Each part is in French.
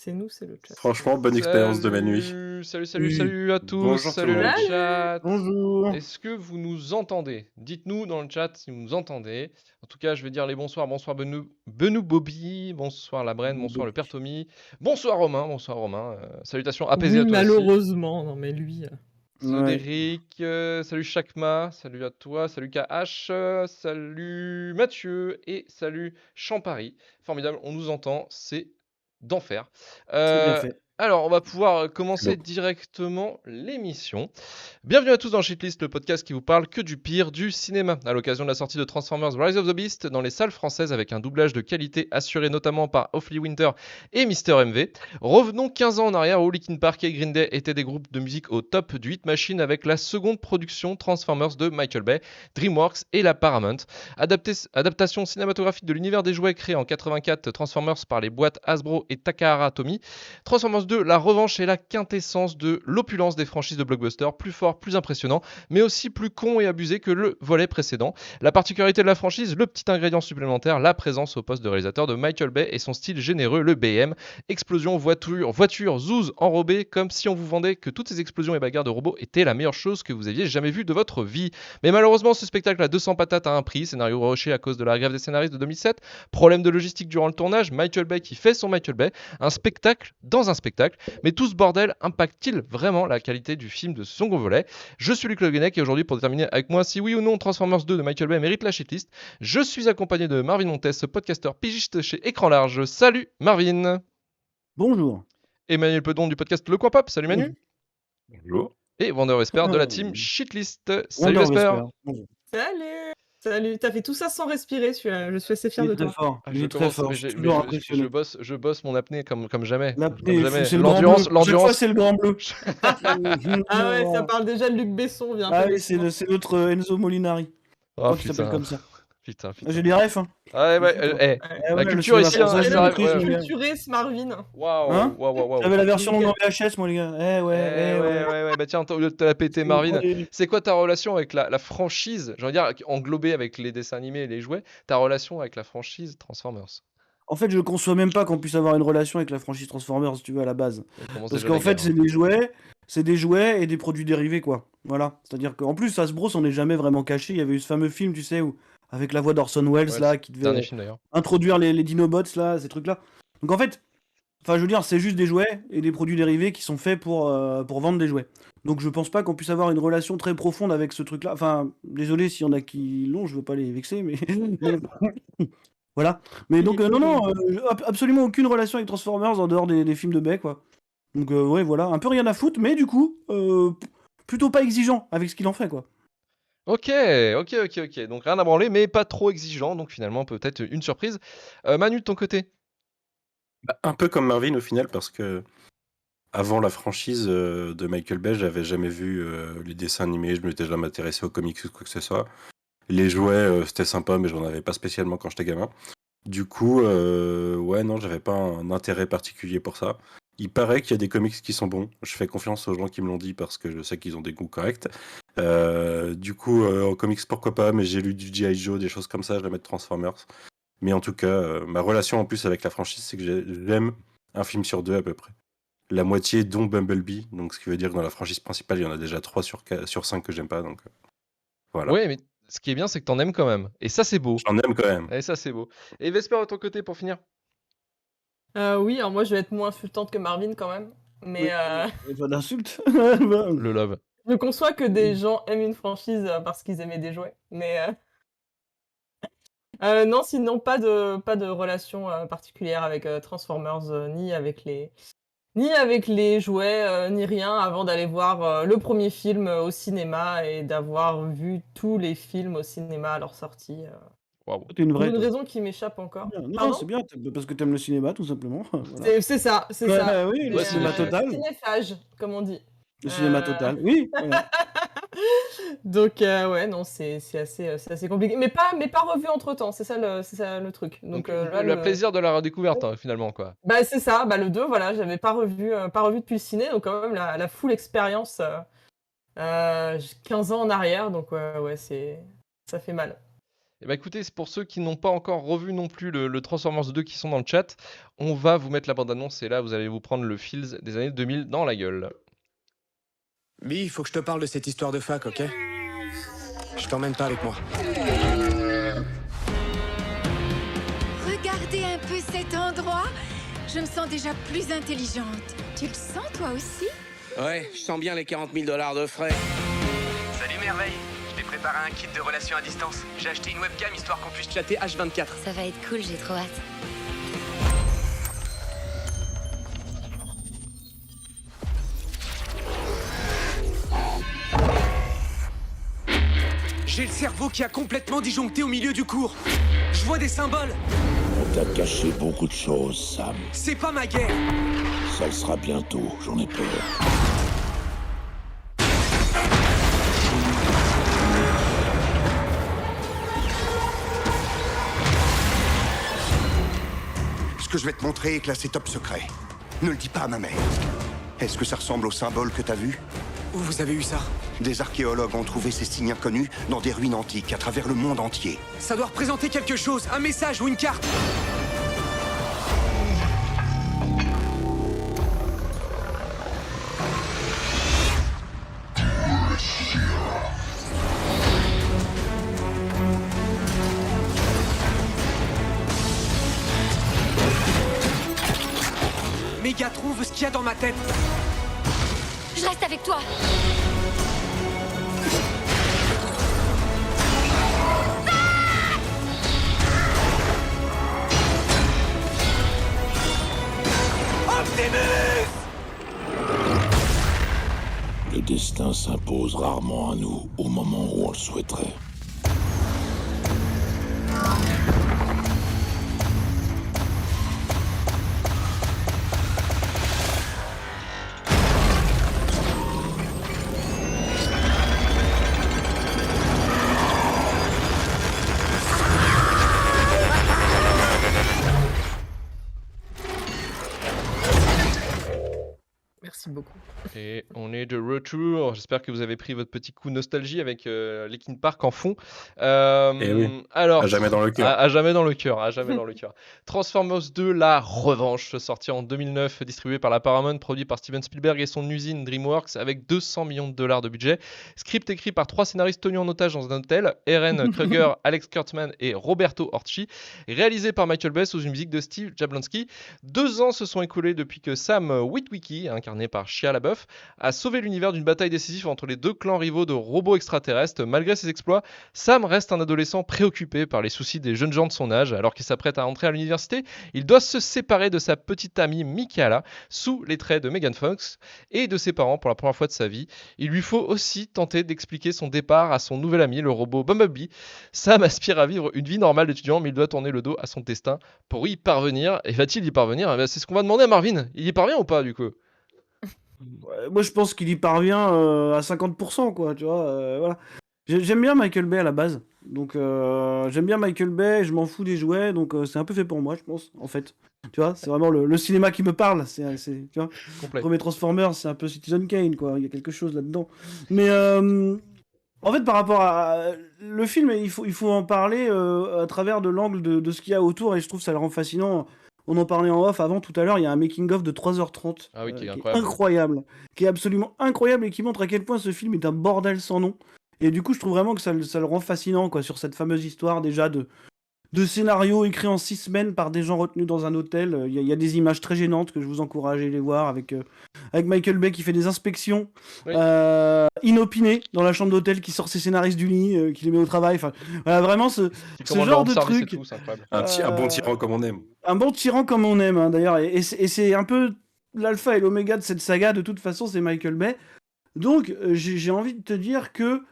C'est nous, c'est le chat. Franchement, bonne expérience de ma nuit. Salut, salut à tous, Bonjour tout le salut le monde. chat. Bonjour. Est-ce que vous nous entendez? Dites-nous dans le chat si vous nous entendez. En tout cas, je vais dire les bonsoirs. Bonsoir Benou Bobby, bonsoir la Braine, bonsoir le père Tommy, bonsoir Romain, salutations apaisées Oui, à toi aussi. malheureusement. Non, mais lui. Cédric, salut Chakma, salut à toi, salut KH, salut Mathieu et salut Champari. Formidable, on nous entend, c'est d'enfer. C'est bien fait. Alors, on va pouvoir commencer Bon. directement l'émission. Bienvenue à tous dans Shitlist, le podcast qui vous parle que du pire du cinéma. À l'occasion de la sortie de Transformers Rise of the Beast dans les salles françaises avec un doublage de qualité assuré notamment par Offley Winter et Mister MV, revenons 15 ans en arrière où Linkin Park et Green Day étaient des groupes de musique au top du hit machine avec la seconde production Transformers de Michael Bay, DreamWorks et la Paramount. Adaptation cinématographique de l'univers des jouets créé en 84 Transformers par les boîtes Hasbro et Takahara Tomy. Transformers 2, la revanche et la quintessence de l'opulence des franchises de blockbuster, plus fort, plus impressionnant, mais aussi plus con et abusé que le volet précédent. La particularité de la franchise, le petit ingrédient supplémentaire, la présence au poste de réalisateur de Michael Bay et son style généreux, le BM. Explosions, voitures, zouz enrobées, comme si on vous vendait que toutes ces explosions et bagarres de robots étaient la meilleure chose que vous aviez jamais vue de votre vie. Mais malheureusement, ce spectacle à 200 patates a un prix, scénario rushé à cause de la grève des scénaristes de 2007, problème de logistique durant le tournage, Michael Bay qui fait son Michael Bay, un spectacle dans un spectacle. Mais tout ce bordel impacte-t-il vraiment la qualité du film de ce second volet? Je suis Luc Le Guenec et aujourd'hui, pour déterminer avec moi si oui ou non Transformers 2 de Michael Bay mérite la shitlist, je suis accompagné de Marvin Montes, podcasteur pigiste chez Écran Large. Salut Marvin. Bonjour. Emmanuel Pedon du podcast Le Coin Pop. Salut Manu. Bonjour. Et Wander Vesper de la team Shitlist. Salut Wonder Vesper. Whisper. Bonjour. Salut. T'as fait tout ça sans respirer, je suis assez fier Il de est très toi. fort. Ah, Il je est très commence, fort. mais, Je suis je, mais toujours je- impressionné. je bosse mon apnée comme jamais. L'apnée, Comme jamais. c'est le grand bleu. Chaque fois, L'endurance. c'est le grand bleu. Ah ouais, ça parle déjà de Luc Besson, viens. Ah oui, c'est notre Enzo Molinari. Je Oh crois qu'il s'appelle putain. comme ça. Putain. J'ai des refs. Hein. Ah ouais, Ah la ouais, culture le ici, cinéma hein, français, ça je arrive. maîtrise, Ouais. mon gars. Culturiste, Marvin. Hein Waouh. J'avais la version non en VHS, moi, les gars. Ouais. Bah tiens, au lieu de te la péter, Marvin, c'est quoi ta relation avec la franchise? J'ai envie de dire, englobée avec les dessins animés et les jouets, ta relation avec la franchise Transformers? En fait, je conçois même pas qu'on puisse avoir une relation avec la franchise Transformers, tu vois, à la base. Comment Parce déjà qu'en des fait, gamins. c'est des jouets et des produits dérivés, quoi. Voilà. C'est-à-dire qu'en plus, Hasbro, on n'est jamais vraiment caché. Il y avait eu ce fameux film, tu sais, où, avec la voix d'Orson Welles, Ouais, là, qui dernier devait film d'ailleurs. introduire les Dinobots, là, ces trucs-là. Donc en fait, enfin, je veux dire, c'est juste des jouets et des produits dérivés qui sont faits pour vendre des jouets. Donc je pense pas qu'on puisse avoir une relation très profonde avec ce truc-là. Enfin, désolé s'il y en a qui l'ont, je veux pas les vexer, mais... Voilà. Mais donc, non, absolument aucune relation avec Transformers en dehors des films de Bay, quoi. Donc, ouais, voilà, un peu rien à foutre, mais du coup, plutôt pas exigeant avec ce qu'il en fait, quoi. Ok. Donc rien à branler, mais pas trop exigeant, donc finalement peut-être une surprise. Manu, de ton côté? Bah, un peu comme Marvin au final, parce que avant la franchise de Michael Bay, j'avais jamais vu les dessins animés, je m'étais jamais intéressé aux comics ou quoi que ce soit. Les jouets, c'était sympa, mais j'en avais pas spécialement quand j'étais gamin. Du coup, ouais, non, j'avais pas un intérêt particulier pour ça. Il paraît qu'il y a des comics qui sont bons. Je fais confiance aux gens qui me l'ont dit parce que je sais qu'ils ont des goûts corrects. Du coup, en comics, pourquoi pas, mais j'ai lu du G.I. Joe, des choses comme ça, je vais mettre Transformers. Mais en tout cas, ma relation en plus avec la franchise, c'est que j'aime un film sur deux à peu près. La moitié, dont Bumblebee. Donc, ce qui veut dire que dans la franchise principale, il y en a déjà 3 sur 5 que j'aime pas. Donc, voilà. Ouais, mais ce qui est bien, c'est que t'en aimes quand même. Et ça, c'est beau. J'en aime quand même. Et ça, c'est beau. Et Vesper, de ton côté, pour finir? Oui, alors moi, je vais être moins insultante que Marvin quand même. Mais Pas d'insulte. Le love. je conçois que des gens aiment une franchise parce qu'ils aimaient des jouets. Mais non, sinon, pas de relation particulière avec Transformers, ni avec les jouets, ni rien, avant d'aller voir le premier film au cinéma et d'avoir vu tous les films au cinéma à leur sortie. Waouh. T'es une Pour vraie, une toi. raison qui m'échappe encore. Non, Pardon c'est bien, parce que t'aimes le cinéma, tout simplement. Voilà. C'est ça. Oui, le Ouais, cinéma c'est- total. Cinéphage, comme on dit. Le cinéma total, oui. Voilà. Donc ouais, non, c'est assez compliqué. Mais pas revu entre-temps, c'est ça le truc. Donc là, le plaisir de la redécouverte, hein, finalement, quoi. Bah c'est ça, le 2, voilà, j'avais pas revu depuis le ciné, donc quand même la full expérience 15 ans en arrière, donc ouais, ça fait mal. Et bah écoutez, c'est pour ceux qui n'ont pas encore revu non plus le Transformers 2 qui sont dans le chat, on va vous mettre la bande-annonce et là vous allez vous prendre le feels des années 2000 dans la gueule. Bi, il faut que je te parle de cette histoire de fac, ok? Je t'emmène pas avec moi. Regardez un peu cet endroit. Je me sens déjà plus intelligente. Tu le sens toi aussi? Ouais, je sens bien les 40 000 $ de frais. Salut Merveille, je t'ai préparé un kit de relations à distance. J'ai acheté une webcam histoire qu'on puisse chatter H24. Ça va être cool, j'ai trop hâte. J'ai le cerveau qui a complètement disjoncté au milieu du cours. Je vois des symboles. On t'a caché beaucoup de choses, Sam. C'est pas ma guerre. Ça le sera bientôt, j'en ai peur. Ce que je vais te montrer est classé top secret. Ne le dis pas à ma mère. Est-ce que ça ressemble au symbole que t'as vu? Où vous avez eu ça? Des archéologues ont trouvé ces signes inconnus dans des ruines antiques à travers le monde entier. Ça doit représenter quelque chose, un message ou une carte. Mégatron veut ce qu'il y a dans ma tête. Je reste avec toi. Le destin s'impose rarement à nous au moment où on le souhaiterait. Merci beaucoup. Et on est de retour. J'espère que vous avez pris votre petit coup nostalgie avec Linkin Park en fond. Eh oui. Alors, À jamais dans le cœur. à jamais dans le cœur, à jamais dans le cœur. Transformers 2, la revanche, sorti en 2009, distribué par la Paramount, produit par Steven Spielberg et son usine DreamWorks, avec 200 millions de dollars de budget. Script écrit par 3 scénaristes tenus en otage dans un hôtel, Eren Kruger, Alex Kurtzman et Roberto Orci. Réalisé par Michael Bay sous une musique de Steve Jablonsky. 2 ans se sont écoulés depuis que Sam Witwicky, incarné par Shia LaBeouf, a sauvé l'univers d'une bataille décisive entre les deux clans rivaux de robots extraterrestres. Malgré ses exploits, Sam reste un adolescent préoccupé par les soucis des jeunes gens de son âge. Alors qu'il s'apprête à entrer à l'université, il doit se séparer de sa petite amie Michaela sous les traits de Megan Fox et de ses parents pour la première fois de sa vie. Il lui faut aussi tenter d'expliquer son départ à son nouvel ami, le robot Bumblebee. Sam aspire à vivre une vie normale d'étudiant, mais il doit tourner le dos à son destin pour y parvenir. Et va-t-il y parvenir? Eh ben, c'est ce qu'on va demander à Marvin. Il y parvient ou pas, du coup? Ouais, moi, je pense qu'il y parvient à 50%, quoi, tu vois. Voilà. J'aime bien Michael Bay à la base. Donc, j'aime bien Michael Bay, je m'en fous des jouets, donc c'est un peu fait pour moi, je pense, en fait. Tu vois, c'est vraiment le cinéma qui me parle. Tu vois, Complet. le premier Transformers, c'est un peu Citizen Kane, quoi. Il y a quelque chose là-dedans. Mais en fait, par rapport à le film, il faut en parler à travers de l'angle de ce qu'il y a autour, et je trouve ça le rend fascinant. On en parlait en off avant, tout à l'heure, il y a un making-of de 3h30 Ah oui, qui est qui est incroyable. incroyable, qui est absolument incroyable et qui montre à quel point ce film est un bordel sans nom. Et du coup, je trouve vraiment que ça le rend fascinant, quoi, sur cette fameuse histoire déjà de scénarios écrits en 6 semaines par des gens retenus dans un hôtel. Il y a des images très gênantes que je vous encourage à aller voir avec Michael Bay qui fait des inspections Oui. inopinées dans la chambre d'hôtel, qui sort ses scénaristes du lit, qui les met au travail. Enfin, voilà, vraiment ce Qui ce commande genre le de service et truc. tout, c'est incroyable. Un bon Euh, tyran comme on aime. Un bon tyran comme on aime, hein, d'ailleurs. Et c'est un peu l'alpha et l'oméga de cette saga, de toute façon, c'est Michael Bay. Donc, j'ai envie de te dire que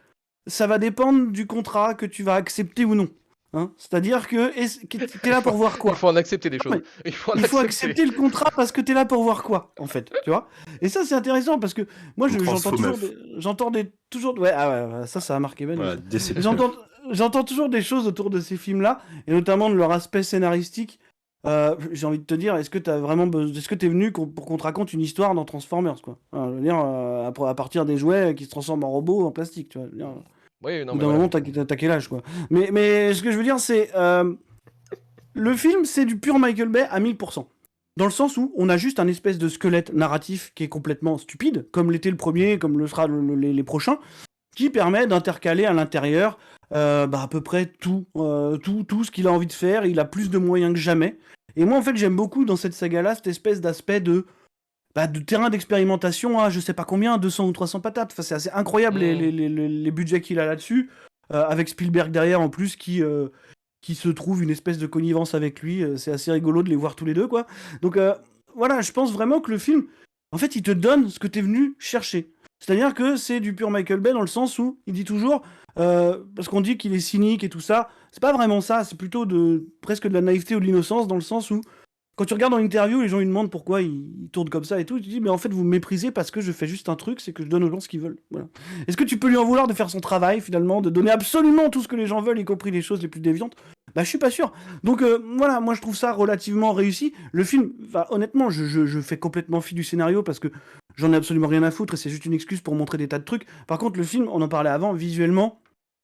ça va dépendre du contrat que tu vas accepter ou non. Hein, c'est-à-dire que t'es là pour voir quoi? Il faut en accepter des choses. mais Il faut en Il faut accepter. accepter le contrat parce que t'es là pour voir quoi, en fait, tu vois? Et ça, c'est intéressant parce que moi, Une j'entends transfo toujours meuf. toujours... Ouais, ah ouais, ça a marqué Ben Voilà, aussi. déception. J'entends toujours des choses autour de ces films-là, et notamment de leur aspect scénaristique. J'ai envie de te dire, est-ce que t'es venu pour qu'on te raconte une histoire dans Transformers, quoi? Je veux dire, à partir des jouets qui se transforment en robots en plastique, tu vois? Je veux dire, Oui, Au non, bout mais d'un voilà. moment, t'as quel âge, quoi. Mais ce que je veux dire, c'est... le film, c'est du pur Michael Bay à 1000%. Dans le sens où on a juste un espèce de squelette narratif qui est complètement stupide, comme l'était le premier, comme le sera les prochains, qui permet d'intercaler à l'intérieur à peu près tout ce qu'il a envie de faire. Il a plus de moyens que jamais. Et moi, en fait, j'aime beaucoup dans cette saga-là cette espèce d'aspect de terrain d'expérimentation à je sais pas combien, 200 ou 300 patates. Enfin, c'est assez incroyable les budgets qu'il a là-dessus, avec Spielberg derrière en plus qui se trouve une espèce de connivence avec lui. C'est assez rigolo de les voir tous les deux, quoi. Donc voilà, je pense vraiment que le film, en fait, il te donne ce que t'es venu chercher. C'est-à-dire que c'est du pur Michael Bay dans le sens où il dit toujours, parce qu'on dit qu'il est cynique et tout ça, c'est pas vraiment ça, c'est plutôt presque de la naïveté ou de l'innocence dans le sens où quand tu regardes en interview, les gens lui demandent pourquoi il tourne comme ça et tout, tu dis mais en fait vous me méprisez parce que je fais juste un truc, c'est que je donne aux gens ce qu'ils veulent. Voilà. Est-ce que tu peux lui en vouloir de faire son travail finalement, de donner absolument tout ce que les gens veulent, y compris les choses les plus déviantes? Je suis pas sûr. Donc voilà, moi je trouve ça relativement réussi. Le film, honnêtement, je fais complètement fi du scénario parce que j'en ai absolument rien à foutre et c'est juste une excuse pour montrer des tas de trucs. Par contre, le film, on en parlait avant, visuellement,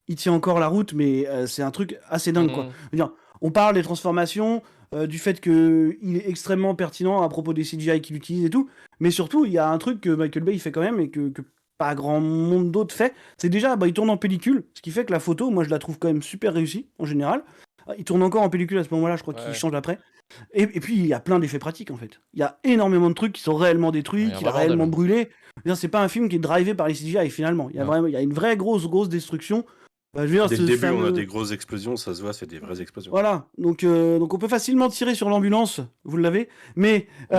il tient encore la route, mais c'est un truc assez dingue, quoi. Je veux dire, on parle des transformations, du fait qu'il est extrêmement pertinent à propos des CGI qu'il utilise et tout, mais surtout, il y a un truc que Michael Bay il fait quand même et que pas grand monde d'autres fait, c'est déjà, il tourne en pellicule, ce qui fait que la photo, moi je la trouve quand même super réussie, en général. Il tourne encore en pellicule à ce moment-là, je crois qu'il change après. Et puis il y a plein d'effets pratiques en fait. Il y a énormément de trucs qui sont réellement détruits, qu'il a réellement brûlé. C'est pas un film qui est drivé par les CGI finalement. Il y a une vraie grosse destruction. Dès le début, on a des grosses explosions, ça se voit, c'est des vraies explosions. Voilà, donc on peut facilement tirer sur l'ambulance, vous l'avez, mais... Non,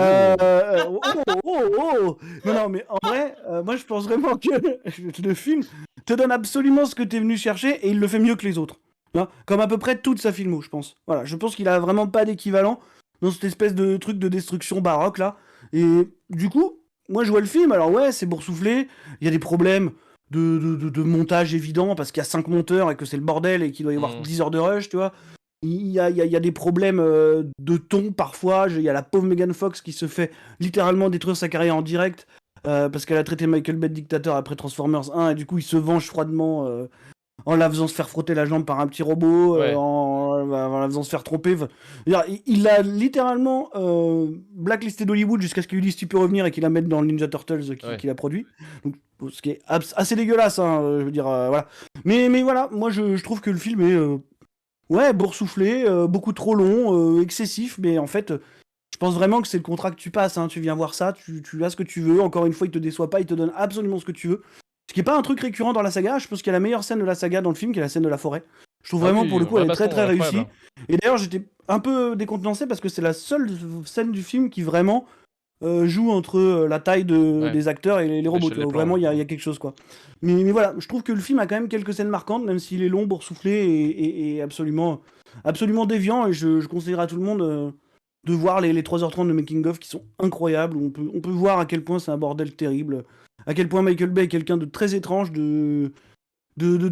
mais en vrai, moi je pense vraiment que le film te donne absolument ce que t'es venu chercher et il le fait mieux que les autres. Comme à peu près toute sa filmo, je pense. Voilà, je pense qu'il a vraiment pas d'équivalent dans cette espèce de truc de destruction baroque là. Et du coup, moi je vois le film, alors ouais, c'est boursouflé, il y a des problèmes de montage évident parce qu'il y a 5 monteurs et que c'est le bordel et qu'il doit y avoir 10 heures de rush, tu vois. Il y a des problèmes de ton parfois. Il y a la pauvre Megan Fox qui se fait littéralement détruire sa carrière en direct parce qu'elle a traité Michael Bay de dictateur après Transformers 1 et du coup il se venge froidement en la faisant se faire frotter la jambe par un petit robot, en la faisant se faire tromper. Il a littéralement blacklisté d'Hollywood jusqu'à ce qu'il lui dise tu peux revenir et qu'il la mette dans le Ninja Turtles qu'il a produit. Donc, ce qui est assez dégueulasse, hein, je veux dire, voilà. Mais voilà, moi je trouve que le film est boursouflé, beaucoup trop long, excessif, mais en fait, je pense vraiment que c'est le contrat que tu passes, hein. Tu viens voir ça, tu as ce que tu veux, encore une fois, il te déçoit pas, il te donne absolument ce que tu veux. Ce qui est pas un truc récurrent dans la saga, je pense qu'il y a la meilleure scène de la saga dans le film, qui est la scène de la forêt. Je trouve vraiment, pour le coup, elle est très très réussie. Et d'ailleurs, j'étais un peu décontenancé parce que c'est la seule scène du film qui vraiment joue entre la taille des acteurs et les robots. Vraiment, il y a quelque chose, quoi. Mais voilà, je trouve que le film a quand même quelques scènes marquantes, même s'il est long, boursouflé et absolument déviant. Et je conseillerais à tout le monde de voir les 3h30 de making-of qui sont incroyables, où on peut voir à quel point c'est un bordel terrible, à quel point Michael Bay est quelqu'un de très étrange, de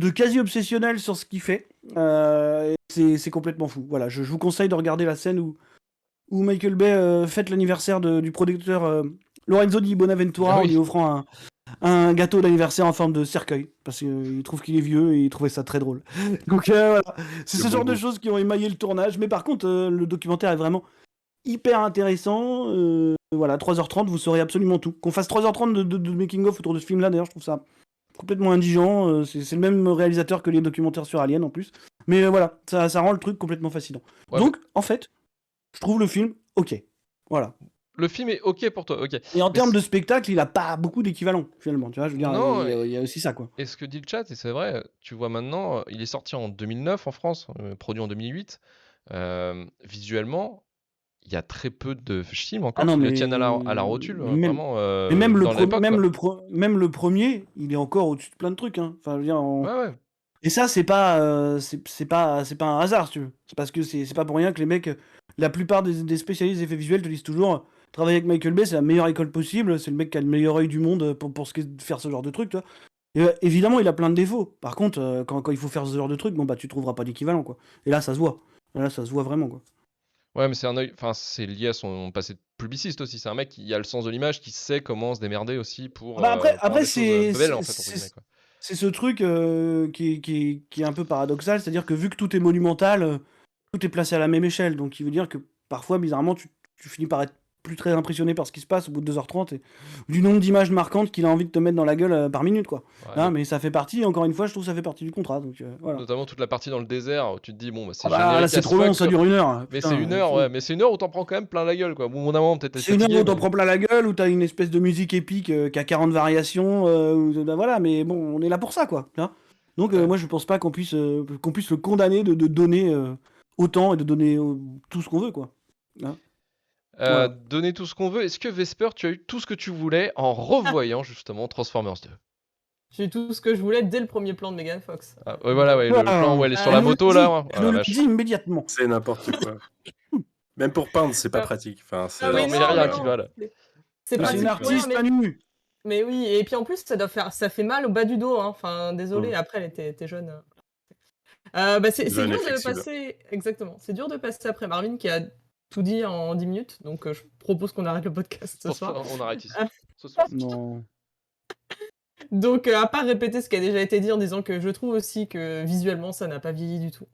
quasi obsessionnel sur ce qu'il fait. C'est complètement fou. Voilà, je vous conseille de regarder la scène où Michael Bay fête l'anniversaire du producteur Lorenzo Di Bonaventura en lui offrant un gâteau d'anniversaire en forme de cercueil, parce qu'il trouve qu'il est vieux et il trouvait ça très drôle. Donc voilà, c'est ce genre de choses qui ont émaillé le tournage. Mais par contre, le documentaire est vraiment hyper intéressant. Voilà, 3h30, vous saurez absolument tout. Qu'on fasse 3h30 de making-of autour de ce film-là, d'ailleurs, je trouve ça complètement indigent. C'est le même réalisateur que les documentaires sur Alien en plus. Mais voilà, ça rend le truc complètement fascinant. Donc, en fait, je trouve le film ok. Voilà. Le film est ok pour toi, ok. Et en termes de spectacle, il a pas beaucoup d'équivalent, finalement. Tu vois, je veux dire, il y a aussi ça, quoi. Et ce que dit le chat, et c'est vrai, tu vois maintenant, il est sorti en 2009 en France, produit en 2008. Visuellement, il y a très peu de films encore qui le tiennent à la rotule. Vraiment, mais même même le premier, il est encore au-dessus de plein de trucs. Hein. Enfin, je veux dire, ouais. Et ça, c'est pas un hasard, si tu veux. C'est parce que c'est pas pour rien que les mecs, la plupart des spécialistes d'effets visuels te disent toujours travailler avec Michael Bay, c'est la meilleure école possible, c'est le mec qui a le meilleur œil du monde pour ce qui est de faire ce genre de truc, tu vois. Et, évidemment, il a plein de défauts. Par contre, quand il faut faire ce genre de truc, tu trouveras pas d'équivalent, quoi. Et là, ça se voit. Là, ça se voit vraiment, quoi. Ouais, mais c'est lié à son passé de publiciste aussi. C'est un mec qui a le sens de l'image, qui sait comment se démerder aussi pour. Après, c'est belle en fait. c'est ce truc qui est un peu paradoxal, c'est-à-dire que vu que tout est monumental, tout est placé à la même échelle. Donc, il veut dire que parfois, bizarrement, tu finis par être plus très impressionné par ce qui se passe au bout de 2h30 et du nombre d'images marquantes qu'il a envie de te mettre dans la gueule par minute, quoi. Ouais, Mais ça fait partie, encore une fois, je trouve que ça fait partie du contrat. Donc, voilà. notamment toute la partie dans le désert où tu te dis, bon, bah, c'est Ah bah là, générique c'est as trop long, fuck, ça dure 1 heure. mais Putain, c'est 1 heure, ouais, mais c'est 1 heure où t'en prends quand même plein la gueule, quoi. Bon, mon amant, peut-être t'es C'est 1 heure fatigué, où t'en mais... prends plein la gueule, où t'as une espèce de musique épique qui a 40 variations, voilà, mais bon, on est là pour ça, quoi. Hein. Donc, Ouais. moi, je pense pas qu'on puisse le condamner de donner autant et de donner tout ce qu'on veut, quoi. Hein. Voilà. Donner tout ce qu'on veut. Est-ce que Vesper, tu as eu tout ce que tu voulais en revoyant justement Transformers 2? J'ai eu tout ce que je voulais dès le premier plan de Megan Fox. Ah, ouais, voilà, ouais, le plan où elle est sur la nous moto le là. dis, Ouais. je Ah, la le vache. dis immédiatement. C'est n'importe quoi. Même pour peindre, c'est pas Ah. pratique. Enfin, c'est... Ah, Non, mais il y a rien qui va là. C'est C'est pratique une pour artiste rien, pas nue. mais oui, et puis en plus, ça fait mal au bas du dos, hein. Enfin, désolé, après, elle était jeune. C'est Jeune et dur de flexible. passer. Exactement. C'est dur de passer après Marvin qui a tout dit en 10 minutes, donc je propose qu'on arrête le podcast ce Pour soir. ça, on arrête ici. Ce soir. Non. Donc, à part répéter ce qui a déjà été dit en disant que je trouve aussi que visuellement ça n'a pas vieilli du tout.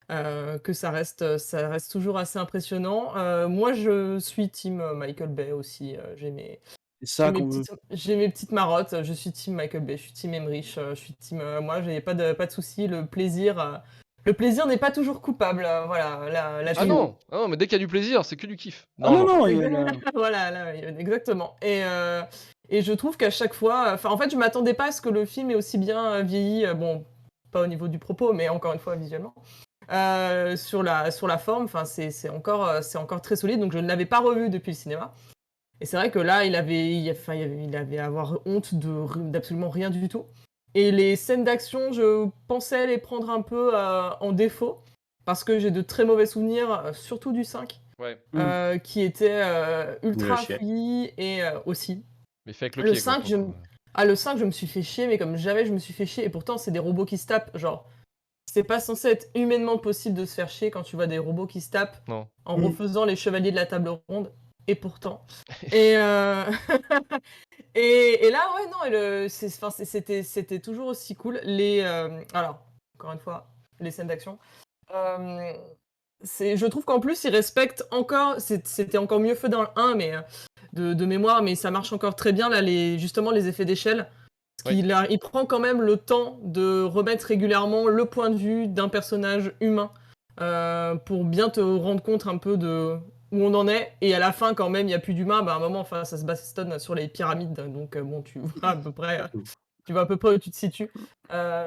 Que ça reste toujours assez impressionnant. Moi, je suis team Michael Bay aussi. C'est ça qu'on veut. J'ai mes petites marottes. Je suis team Michael Bay, je suis team Emmerich, je suis team. Moi, j'ai pas de soucis. Le plaisir n'est pas toujours coupable. Voilà, Ah non, mais dès qu'il y a du plaisir, c'est que du kiff. Ah non, Voilà, là, exactement. Et je trouve qu'à chaque fois, en fait, je m'attendais pas à ce que le film ait aussi bien vieilli. Bon, pas au niveau du propos, mais encore une fois visuellement. Sur la forme, c'est encore très solide. Donc je ne l'avais pas revu depuis le cinéma. Et c'est vrai que là, il avait à avoir honte d'absolument rien du tout. Et les scènes d'action, je pensais les prendre un peu en défaut. Parce que j'ai de très mauvais souvenirs, surtout du 5. Ouais. Qui était ultra Nul à chier. fouillis et aussi. Mais fait avec le Le pied. 5, le 5, je me suis fait chier, mais comme jamais je me suis fait chier. Et pourtant, c'est des robots qui se tapent. Genre, c'est pas censé être humainement possible de se faire chier quand tu vois des robots qui se tapent Non. en refaisant les chevaliers de la table ronde. Et pourtant. Et là, ouais, non, c'était toujours aussi cool. Alors, encore une fois, les scènes d'action. Je trouve qu'en plus, ils respectent encore. C'était encore mieux fait dans le 1, mais de mémoire, mais ça marche encore très bien, là, justement, les effets d'échelle. Parce qu'il prend quand même le temps de remettre régulièrement le point de vue d'un personnage humain pour bien te rendre compte un peu de où on en est. Et à la fin, quand même, il n'y a plus d'humains. À un moment, ça se bastonne sur les pyramides. Donc, bon, tu vois à peu près où tu te situes.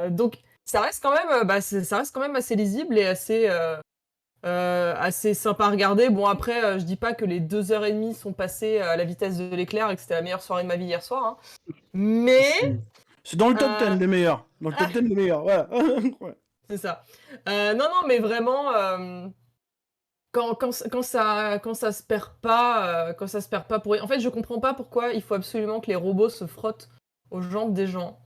Donc, ça reste quand même assez lisible et assez sympa à regarder. Bon, après, je dis pas que les 2h30 sont passées à la vitesse de l'éclair et que c'était la meilleure soirée de ma vie hier soir. Hein. Mais... C'est dans le top 10 des meilleurs. Dans le top 10 des meilleurs, voilà. Ouais. C'est ça. Non, mais vraiment... Quand ça se perd pas, pour... En fait, je comprends pas pourquoi il faut absolument que les robots se frottent aux jambes des gens.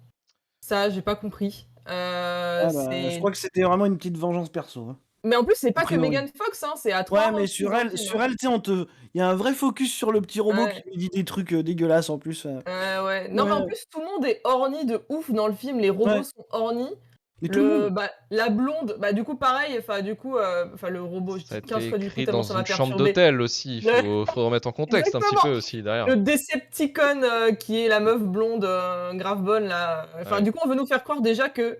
Ça, j'ai pas compris. Je crois que c'était vraiment une petite vengeance perso. Hein. Mais en plus, c'est pas que Megan Fox, hein, c'est à 3. Ouais, mais sur elle, tu sais, il y a un vrai focus sur le petit robot qui lui dit des trucs dégueulasses en plus. Ouais. Non, mais en plus, tout le monde est orni de ouf dans le film. Les robots sont ornis. Mais tout le monde. La blonde, du coup, pareil. Le robot, je dis 15 fois du coup, tellement ça m'a dans une chambre perturbé. d'hôtel aussi. Faut remettre en contexte un petit peu aussi derrière. Le Decepticon qui est la meuf blonde grave bonne là. Du coup, on veut nous faire croire déjà que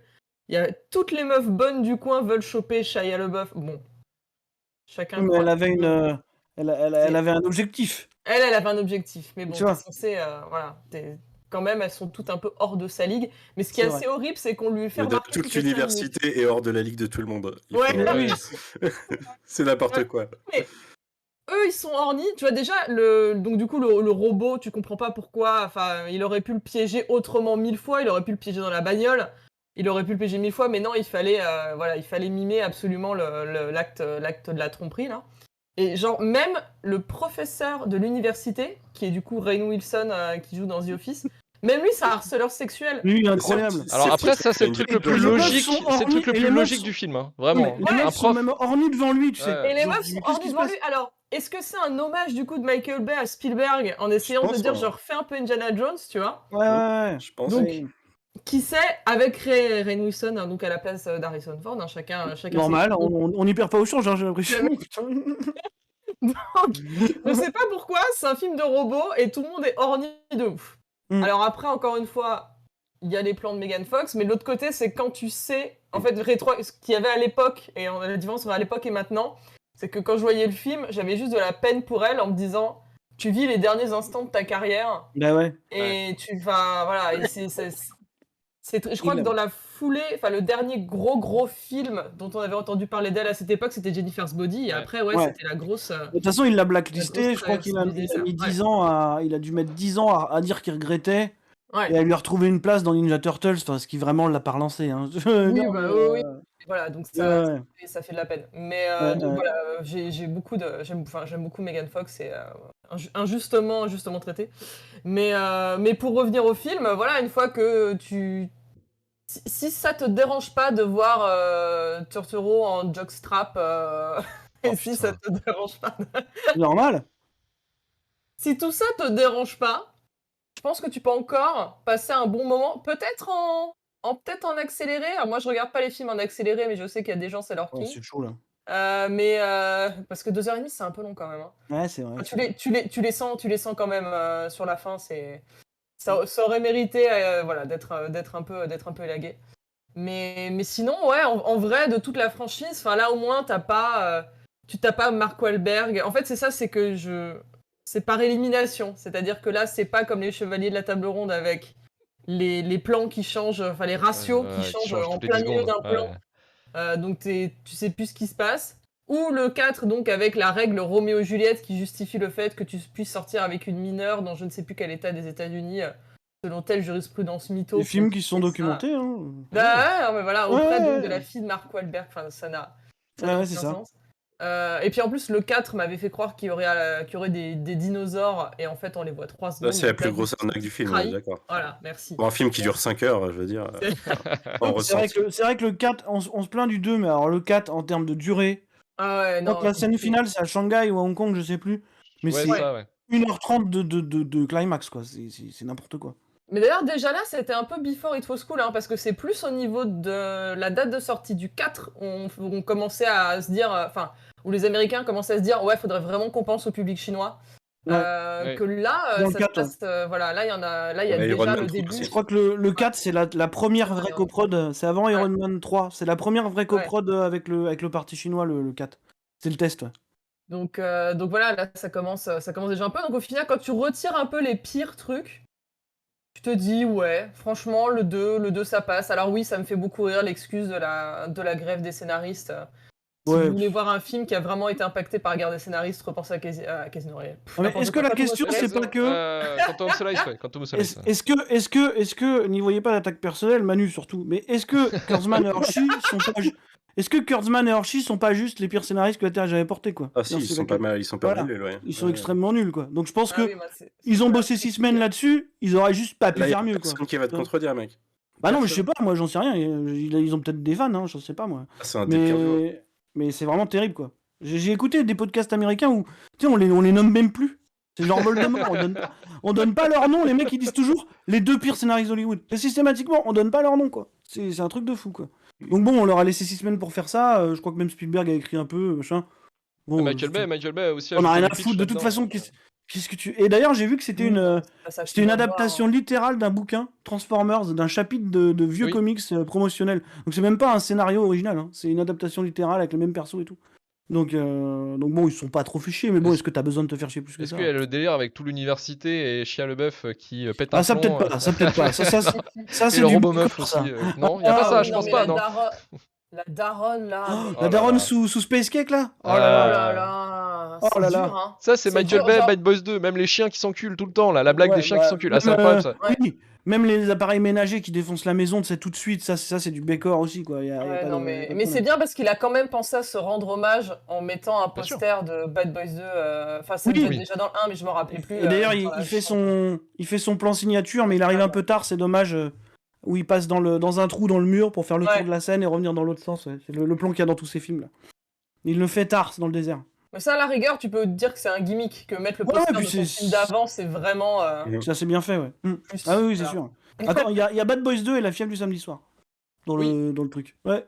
toutes les meufs bonnes du coin veulent choper Shia LaBeouf. Bon, chacun. Mais elle avait elle avait un objectif. Elle avait un objectif, mais bon, Tu vois. t'es censé, voilà, quand même, elles sont toutes un peu hors de sa ligue. Mais ce qui est assez horrible, c'est qu'on lui fait remarquer Toute l'université est hors de la ligue de tout le monde. Ouais. C'est n'importe quoi. Mais eux, ils sont ornis. Tu vois, déjà, donc du coup, le robot, tu comprends pas pourquoi. Il aurait pu le piéger autrement 1000 fois. Il aurait pu le piéger dans la bagnole. Il aurait pu le piéger 1000 fois, mais non, il fallait mimer absolument l'acte de la tromperie, là. Et genre, même le professeur de l'université, qui est du coup Rainn Wilson, qui joue dans The Office, même lui, c'est un harceleur sexuel. Lui, il est incroyable. Alors après, ça, c'est le truc le plus logique. C'est le truc le plus logique du film, hein. Vraiment. Les meufs sont même ornis devant lui, tu sais. Et les meufs sont ornis devant lui. Alors, est-ce que c'est un hommage du coup de Michael Bay à Spielberg en essayant de dire, je refais un peu Indiana Jones, tu vois? Ouais. Je pense. Donc, qui sait, avec Rainn Wilson, hein, donc à la place d'Harrison Ford, hein, chacun Normal, ses- on n'y perd pas au change, hein, j'ai l'impression. Donc, je sais pas pourquoi, c'est un film de robot et tout le monde est orni de ouf. Mm. Alors après, encore une fois, il y a les plans de Megan Fox, mais de l'autre côté, c'est quand tu sais, en fait, ce qu'il y avait à l'époque, et la différence entre à l'époque et maintenant, c'est que quand je voyais le film, j'avais juste de la peine pour elle en me disant, tu vis les derniers instants de ta carrière, Bah ouais. et tu vas, voilà, et je crois que dans la foulée, enfin le dernier gros film dont on avait entendu parler d'elle à cette époque, c'était Jennifer's Body, et après, ouais. C'était la grosse... De toute façon, il l'a blacklisté, je crois qu'il a responsabilité, ça. mis 10 ans à... Il a dû mettre 10 ans à dire qu'il regrettait, Ouais. et à lui retrouver une place dans Ninja Turtles, enfin, ce qui vraiment l'a pas relancé. Hein. Oui, Non, bah, mais, oui. Voilà, donc ça fait de la peine. Mais donc voilà, j'aime beaucoup Megan Fox et injustement traitée. Mais pour revenir au film, voilà, une fois que si ça te dérange pas de voir Turturro en jockstrap, et si ça te dérange pas, normal. si tout ça te dérange pas, je pense que tu peux encore passer un bon moment, peut-être en accéléré. Alors moi, je regarde pas les films en accéléré, mais je sais qu'il y a des gens, c'est leur Ouais, king. c'est chaud là. Parce que 2h30, c'est un peu long quand même. Hein. Ouais, c'est vrai. Enfin, tu les sens quand même sur la fin. Ça aurait mérité voilà, d'être un peu élagué. Mais sinon, ouais, en vrai, de toute la franchise, là au moins, tu t'as pas Mark Wahlberg. En fait, c'est ça, c'est que c'est par élimination. C'est-à-dire que là, c'est pas comme les Chevaliers de la Table Ronde avec les plans qui changent, enfin les ratios qui changent en toutes les plein 10 milieu secondes. d'un plan. Donc tu sais plus ce qui se passe. Ou le 4, donc avec la règle Roméo et Juliette qui justifie le fait que tu puisses sortir avec une mineure dans je ne sais plus quel état des États-Unis, selon telle jurisprudence mytho. Des films qui sont documentés. Hein. Bah ouais, mais voilà, auprès Ouais. donc, de la fille de Mark Wahlberg, ça n'a Ouais, aucun c'est ça. sens. Et puis en plus, le 4 m'avait fait croire qu'il y aurait des dinosaures, et en fait, on les voit 3 secondes. Là, c'est la donc plus là, grosse je suis arnaque du film, trahi. d'accord. Voilà, merci. Pour un film qui dure 5 heures, je veux dire. On C'est vrai que le 4, on se plaint du 2, mais alors le 4, en termes de durée, Ah ouais, non. donc la scène finale, c'est à Shanghai ou à Hong Kong, je sais plus. Mais Ouais, c'est ça, ouais. 1h30 de climax, quoi. C'est n'importe quoi. Mais d'ailleurs, déjà là, c'était un peu before it was cool, hein, parce que c'est plus au niveau de la date de sortie du 4, on commençait à se dire, où les Américains commençaient à se dire, ouais, faudrait vraiment qu'on pense au public chinois. Ouais. Que là, Dans le ça 4, se passe, voilà, là, il y a Iron déjà Man le 3 début. aussi. Je crois que le 4, c'est la première vraie coprod. C'est avant Iron Man 3. C'est la première vraie coprod avec le parti chinois, le 4. C'est le test, ouais. Donc voilà, là, ça commence déjà un peu. Donc au final, quand tu retires un peu les pires trucs, tu te dis, ouais, franchement, le 2, ça passe. Alors oui, ça me fait beaucoup rire l'excuse de la grève des scénaristes. Si Ouais. vous voulez voir un film qui a vraiment été impacté par la guerre des scénaristes, repensez à Casino Royale. Ah, mais est-ce que la question, c'est pas que... Quantum of Solace, ouais. Quantum of Solace. Est-ce que, n'y voyez pas d'attaque personnelle, Manu surtout, mais est-ce que Kurtzman et Hershey sont pas... Est-ce que Kurtzman et Hershey sont pas juste les pires scénaristes que la Terre ait jamais portés, quoi? Ah si, Non, ils c'est sont laquelle. pas mal, ils sont pas Voilà. mal nuls, ouais. Ils sont Ouais. extrêmement nuls, quoi. Donc je pense Ah que oui, moi, ils ont bossé 6 semaines là-dessus, ils auraient juste pas pu Là, y a faire mieux, quoi. personne qui va te contredire, mec. Bah non, mais je sais pas, moi j'en sais rien. Ils ont peut-être des fans, hein, j'en sais pas, moi. Ah, c'est un des pires jours. Mais c'est vraiment terrible, quoi. J'ai écouté des podcasts américains où, tu sais, on les nomme même plus. C'est genre Voldemort, on donne pas leur nom, les mecs ils disent toujours les 2 pires scénaristes d'Hollywood. Et systématiquement, on donne pas leur nom, quoi. C'est un truc de fou, quoi. Donc bon, on leur a laissé 6 semaines pour faire ça, je crois que même Spielberg a écrit un peu, machin. Bon, Michael Bay aussi. on a rien à ajouté du foutre, de pitch toute là-dedans. façon, qu'est-ce que tu... Et d'ailleurs, j'ai vu que c'était une adaptation littérale d'un bouquin, Transformers, d'un chapitre de vieux comics promotionnels. Donc c'est même pas un scénario original, hein. C'est une adaptation littérale avec les mêmes persos et tout. Donc bon, ils se sont pas trop fait chier, mais bon, est-ce que t'as besoin de te faire chier plus que Est-ce ça? qu'il y a le délire avec tout l'université et Shia LaBeouf qui pète un Ah, ça plomb, peut-être pas, ça peut-être pas. Ça et c'est le du robot Booker, meuf ça. aussi. Non, il y a pas ça, je pense mais pas, non. La daronne, là. Oh, mais- la daronne sous Space Cake, là? Oh là là. Oh c'est là là. dur, hein. Ça, c'est C'est Michael dur, Bay, genre- Bad Boys 2, même les chiens qui s'enculent tout le temps, là, la blague Ouais, des chiens bah, qui s'enculent. Ah, c'est même, incroyable, ça. Oui, même les appareils ménagers qui défoncent la maison, c'est tout de suite, ça c'est du Bécor aussi, quoi. Y a Ouais, pas non, de- mais pas de c'est problème. bien parce qu'il a quand même pensé à se rendre hommage en mettant un Bien sûr. poster de Bad Boys 2. Enfin, c'est Oui. déjà dans le 1, mais je m'en rappelais plus. Et d'ailleurs, dans la il fait chambre. son plan signature, mais il arrive un peu tard, c'est dommage, où il passe dans un trou dans le mur pour faire le tour de la scène et revenir dans l'autre sens. Ouais. C'est le plan qu'il y a dans tous ces films, là. Il le fait tard, c'est dans le désert. Mais ça, à la rigueur, tu peux te dire que c'est un gimmick, que mettre le Ouais, poster puis de ton c'est- film d'avant, c'est vraiment. Ça c'est bien fait, ouais. Plus, Ah oui, c'est voilà. sûr. Attends, il y a Bad Boys 2 et La fièvre du samedi soir dans le truc. Ouais.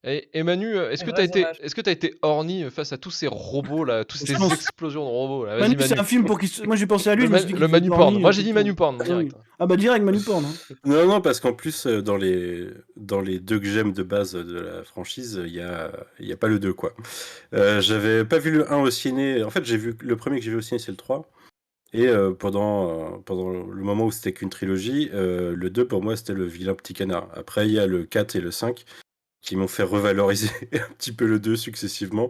Et Manu, est-ce que Les vraies images. t'as été horny face à tous ces robots là, toutes Je ces pense. explosions de robots là? Manu, Vas-y c'est Manu. un film pour moi j'ai pensé à lui, je me suis dit Le qu'il Manu faisait porn. horny, Moi j'ai dit Manu effectivement. porn Ah oui. direct. Ah bah direct Manu porn. Hein. Non, parce qu'en plus, dans les deux que j'aime de base de la franchise, il y a pas le 2, quoi. J'avais pas vu le 1 au ciné. En fait, le premier que j'ai vu au ciné, c'est le 3. Et pendant le moment où c'était qu'une trilogie, le 2, pour moi, c'était le vilain petit canard. Après, il y a le 4 et le 5 qui m'ont fait revaloriser un petit peu le 2 successivement.